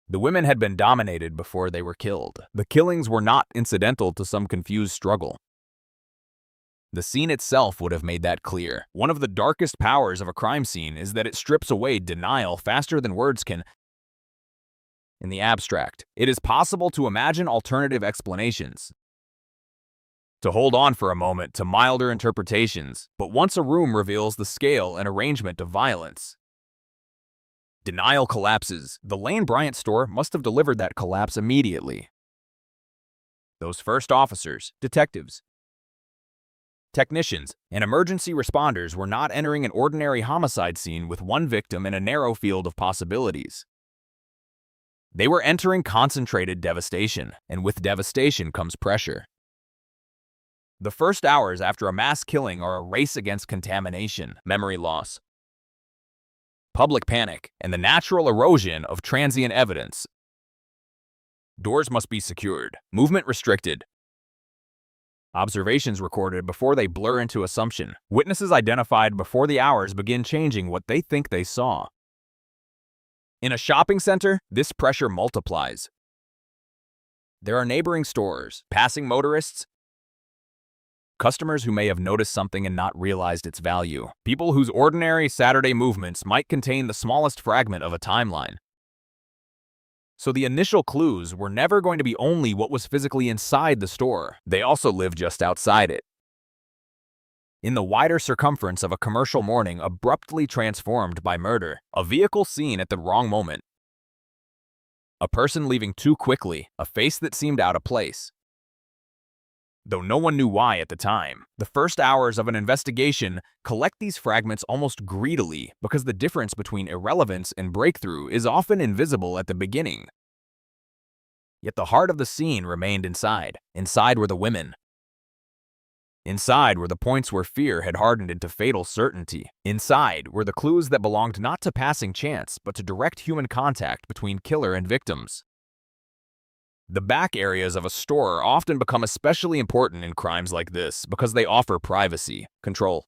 The women had been dominated before they were killed. The killings were not incidental to some confused struggle. The scene itself would have made that clear. One of the darkest powers of a crime scene is that it strips away denial faster than words can. In the abstract, it is possible to imagine alternative explanations, to hold on for a moment to milder interpretations, but once a room reveals the scale and arrangement of violence, denial collapses. The Lane Bryant store must have delivered that collapse immediately. Those first officers, detectives, technicians, and emergency responders were not entering an ordinary homicide scene with one victim in a narrow field of possibilities. They were entering concentrated devastation, and with devastation comes pressure. The first hours after a mass killing are a race against contamination, memory loss, public panic, and the natural erosion of transient evidence. Doors must be secured, movement restricted, observations recorded before they blur into assumption, witnesses identified before the hours begin changing what they think they saw. In a shopping center, this pressure multiplies. There are neighboring stores, passing motorists, customers who may have noticed something and not realized its value, people whose ordinary Saturday movements might contain the smallest fragment of a timeline. So the initial clues were never going to be only what was physically inside the store. They also lived just outside it. In the wider circumference of a commercial morning abruptly transformed by murder, a vehicle seen at the wrong moment, a person leaving too quickly, a face that seemed out of place. Though no one knew why at the time, the first hours of an investigation collect these fragments almost greedily because the difference between irrelevance and breakthrough is often invisible at the beginning. Yet the heart of the scene remained inside. Inside were the women. Inside were the points where fear had hardened into fatal certainty. Inside were the clues that belonged not to passing chance, but to direct human contact between killer and victims. The back areas of a store often become especially important in crimes like this because they offer privacy, control,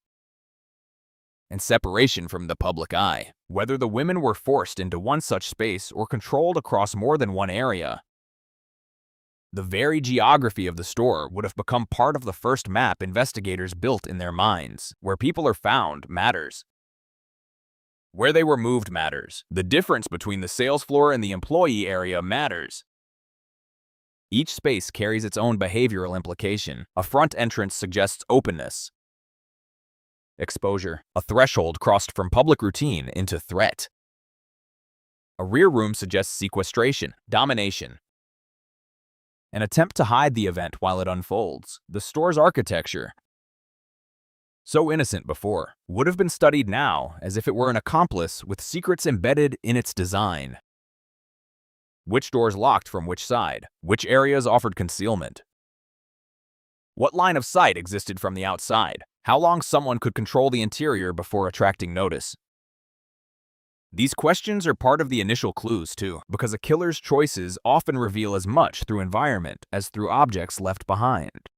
and separation from the public eye. Whether the women were forced into one such space or controlled across more than one area, the very geography of the store would have become part of the first map investigators built in their minds. Where people are found matters. Where they were moved matters. The difference between the sales floor and the employee area matters. Each space carries its own behavioral implication. A front entrance suggests openness, exposure, a threshold crossed from public routine into threat. A rear room suggests sequestration, domination, an attempt to hide the event while it unfolds. The store's architecture, so innocent before, would have been studied now as if it were an accomplice with secrets embedded in its design. Which doors locked from which side? Which areas offered concealment? What line of sight existed from the outside? How long someone could control the interior before attracting notice? These questions are part of the initial clues, too, because a killer's choices often reveal as much through environment as through objects left behind.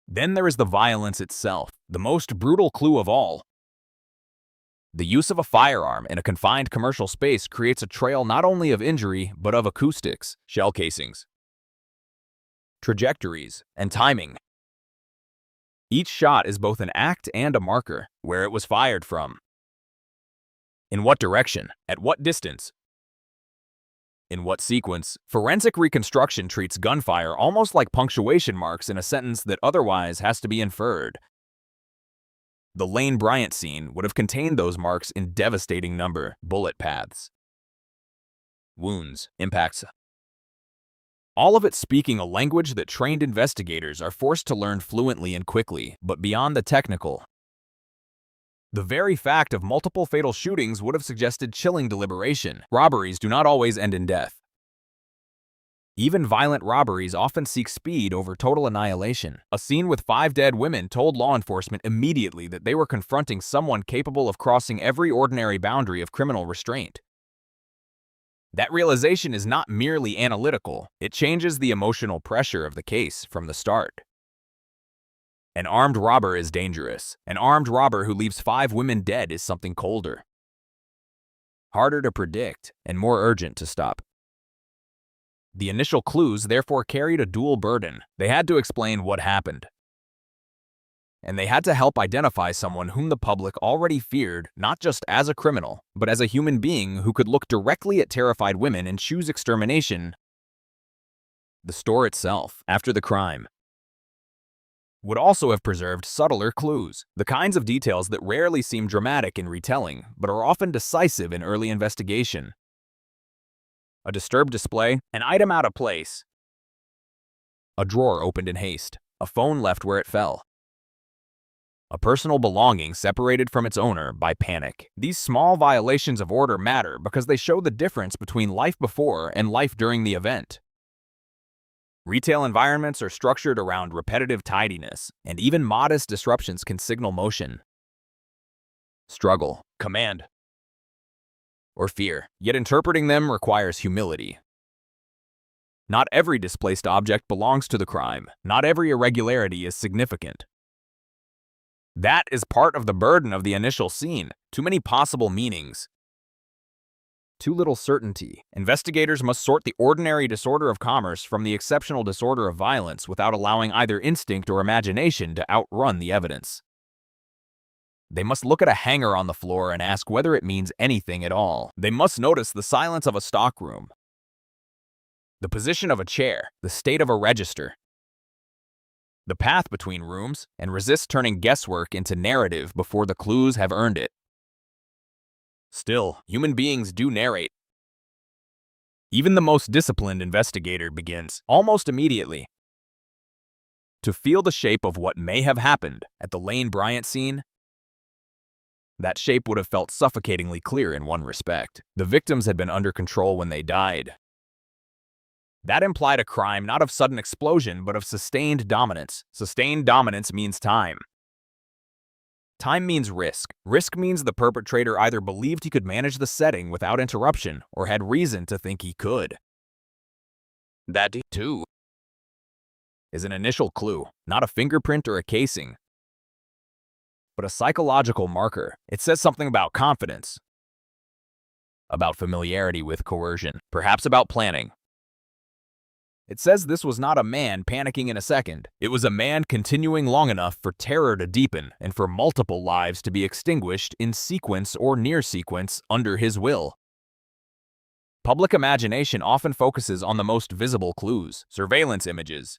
Then there is the violence itself, the most brutal clue of all. The use of a firearm in a confined commercial space creates a trail not only of injury, but of acoustics, shell casings, trajectories, and timing. Each shot is both an act and a marker, where it was fired from, in what direction, at what distance, in what sequence. Forensic reconstruction treats gunfire almost like punctuation marks in a sentence that otherwise has to be inferred. The Lane Bryant scene would have contained those marks in devastating number: bullet paths, wounds, impacts. All of it speaking a language that trained investigators are forced to learn fluently and quickly, but beyond the technical. The very fact of multiple fatal shootings would have suggested chilling deliberation. Robberies do not always end in death. Even violent robberies often seek speed over total annihilation. A scene with 5 dead women told law enforcement immediately that they were confronting someone capable of crossing every ordinary boundary of criminal restraint. That realization is not merely analytical, it changes the emotional pressure of the case from the start. An armed robber is dangerous. An armed robber who leaves 5 women dead is something colder, harder to predict, and more urgent to stop. The initial clues therefore carried a dual burden. They had to explain what happened, and they had to help identify someone whom the public already feared, not just as a criminal, but as a human being who could look directly at terrified women and choose extermination. The store itself, after the crime, would also have preserved subtler clues, the kinds of details that rarely seem dramatic in retelling, but are often decisive in early investigation. A disturbed display, an item out of place, a drawer opened in haste, a phone left where it fell, a personal belonging separated from its owner by panic. These small violations of order matter because they show the difference between life before and life during the event. Retail environments are structured around repetitive tidiness, and even modest disruptions can signal motion, struggle, command, or fear, yet interpreting them requires humility. Not every displaced object belongs to the crime. Not every irregularity is significant. That is part of the burden of the initial scene. Too many possible meanings, too little certainty. Investigators must sort the ordinary disorder of commerce from the exceptional disorder of violence without allowing either instinct or imagination to outrun the evidence. They must look at a hanger on the floor and ask whether it means anything at all. They must notice the silence of a stockroom, the position of a chair, the state of a register, the path between rooms, and resist turning guesswork into narrative before the clues have earned it. Still, human beings do narrate. Even the most disciplined investigator begins, almost immediately, to feel the shape of what may have happened at the Lane Bryant scene. That shape would have felt suffocatingly clear in one respect. The victims had been under control when they died. That implied a crime not of sudden explosion, but of sustained dominance. Sustained dominance means time. Time means risk. Risk means the perpetrator either believed he could manage the setting without interruption or had reason to think he could. That, too, is an initial clue, not a fingerprint or a casing, but a psychological marker. It says something about confidence, about familiarity with coercion, perhaps about planning. It says this was not a man panicking in a second. It was a man continuing long enough for terror to deepen and for multiple lives to be extinguished in sequence or near sequence under his will. Public imagination often focuses on the most visible clues, surveillance images,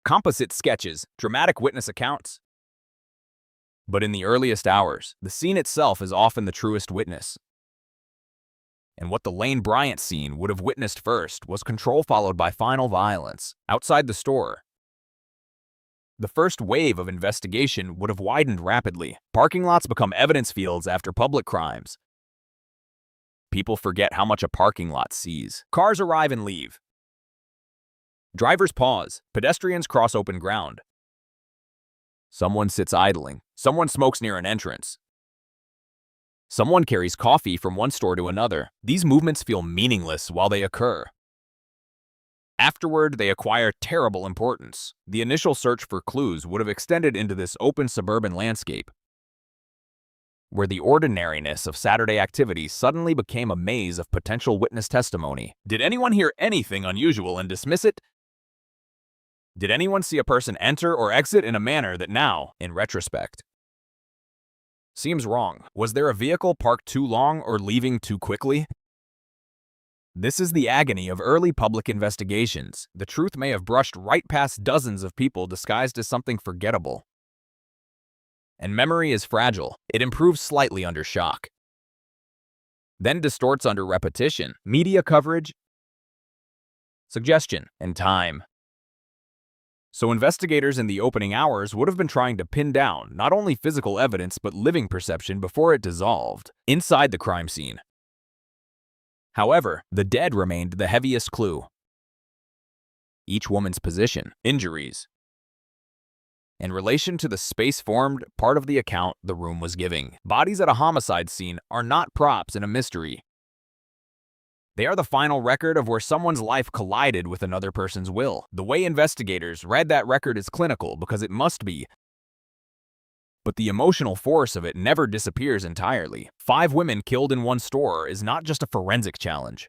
composite sketches, dramatic witness accounts. But in the earliest hours, the scene itself is often the truest witness. And what the Lane Bryant scene would have witnessed first was control followed by final violence. Outside the store, the first wave of investigation would have widened rapidly. Parking lots become evidence fields after public crimes. People forget how much a parking lot sees. Cars arrive and leave. Drivers pause. Pedestrians cross open ground. Someone sits idling. Someone smokes near an entrance. Someone carries coffee from one store to another. These movements feel meaningless while they occur. Afterward, they acquire terrible importance. The initial search for clues would have extended into this open suburban landscape, where the ordinariness of Saturday activity suddenly became a maze of potential witness testimony. Did anyone hear anything unusual and dismiss it? Did anyone see a person enter or exit in a manner that now, in retrospect, seems wrong? Was there a vehicle parked too long or leaving too quickly? This is the agony of early public investigations. The truth may have brushed right past dozens of people disguised as something forgettable. And memory is fragile. It improves slightly under shock, then distorts under repetition, media coverage, suggestion, and time. So investigators in the opening hours would have been trying to pin down not only physical evidence but living perception before it dissolved inside the crime scene. However, the dead remained the heaviest clue. each woman's position, injuries, in relation to the space-formed part of the account the room was giving. Bodies at a homicide scene are not props in a mystery. They are the final record of where someone's life collided with another person's will. The way investigators read that record is clinical because it must be, but the emotional force of it never disappears entirely. 5 women killed in one store is not just a forensic challenge.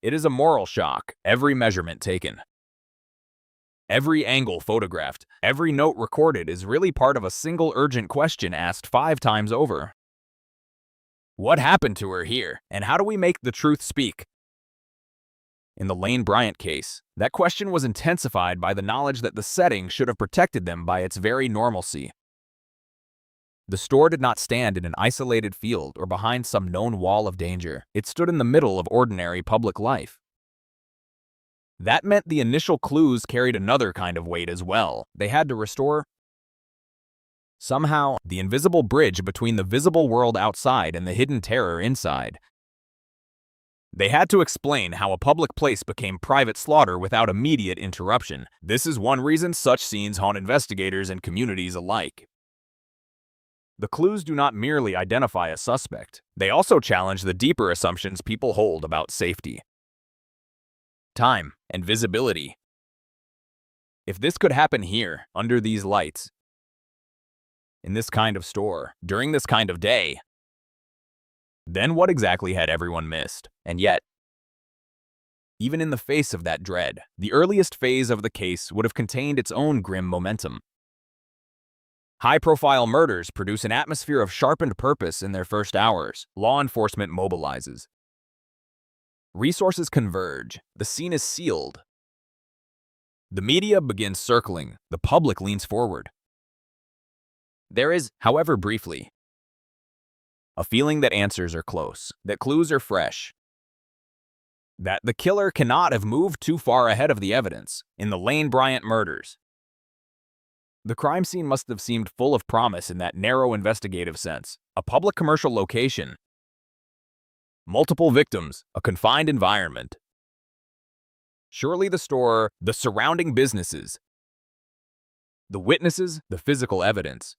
It is a moral shock, every measurement taken. Every angle photographed, every note recorded is really part of a single urgent question asked 5 times over. What happened to her here, and how do we make the truth speak? In the Lane Bryant case, that question was intensified by the knowledge that the setting should have protected them by its very normalcy. The store did not stand in an isolated field or behind some known wall of danger. It stood in the middle of ordinary public life. That meant the initial clues carried another kind of weight as well. They had to restore, somehow, the invisible bridge between the visible world outside and the hidden terror inside. They had to explain how a public place became private slaughter without immediate interruption. This is one reason such scenes haunt investigators and communities alike. The clues do not merely identify a suspect. They also challenge the deeper assumptions people hold about safety, time, and visibility. If this could happen here, under these lights, in this kind of store, during this kind of day, then what exactly had everyone missed? And yet, even in the face of that dread, the earliest phase of the case would have contained its own grim momentum. High-profile murders produce an atmosphere of sharpened purpose in their first hours. Law enforcement mobilizes. Resources converge. The scene is sealed. The media begins circling. The public leans forward. There is, however briefly, a feeling that answers are close, that clues are fresh, that the killer cannot have moved too far ahead of the evidence. In the Lane Bryant murders, the crime scene must have seemed full of promise in that narrow investigative sense. A public commercial location, multiple victims, a confined environment. Surely the store, the surrounding businesses, the witnesses, the physical evidence,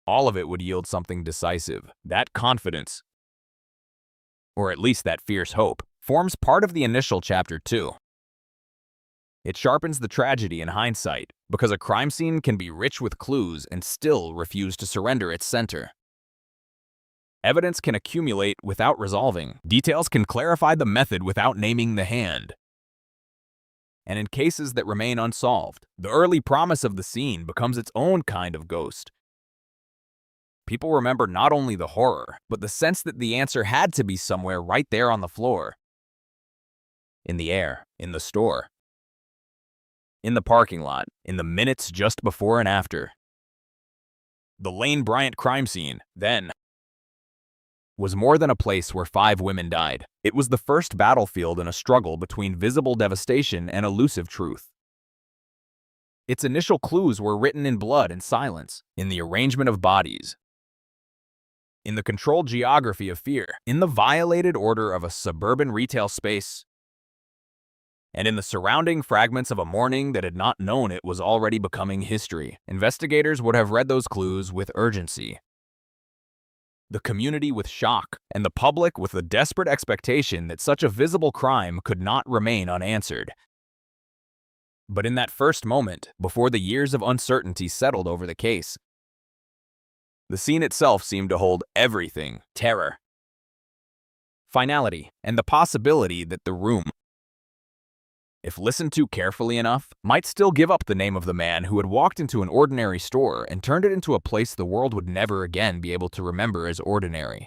all of it would yield something decisive. That confidence, or at least that fierce hope, forms part of the initial chapter 2. It sharpens the tragedy in hindsight, because a crime scene can be rich with clues and still refuse to surrender its center. Evidence can accumulate without resolving. Details can clarify the method without naming the hand. And in cases that remain unsolved, the early promise of the scene becomes its own kind of ghost. People remember not only the horror, but the sense that the answer had to be somewhere right there on the floor, in the air, in the store, in the parking lot, in the minutes just before and after. The Lane Bryant crime scene, then, was more than a place where 5 women died. It was the first battlefield in a struggle between visible devastation and elusive truth. Its initial clues were written in blood and silence, in the arrangement of bodies, in the controlled geography of fear, in the violated order of a suburban retail space, and in the surrounding fragments of a morning that had not known it was already becoming history. Investigators would have read those clues with urgency. The community with shock, and the public with the desperate expectation that such a visible crime could not remain unanswered. But in that first moment, before the years of uncertainty settled over the case, the scene itself seemed to hold everything: terror, finality, and the possibility that the room, if listened to carefully enough, might still give up the name of the man who had walked into an ordinary store and turned it into a place the world would never again be able to remember as ordinary.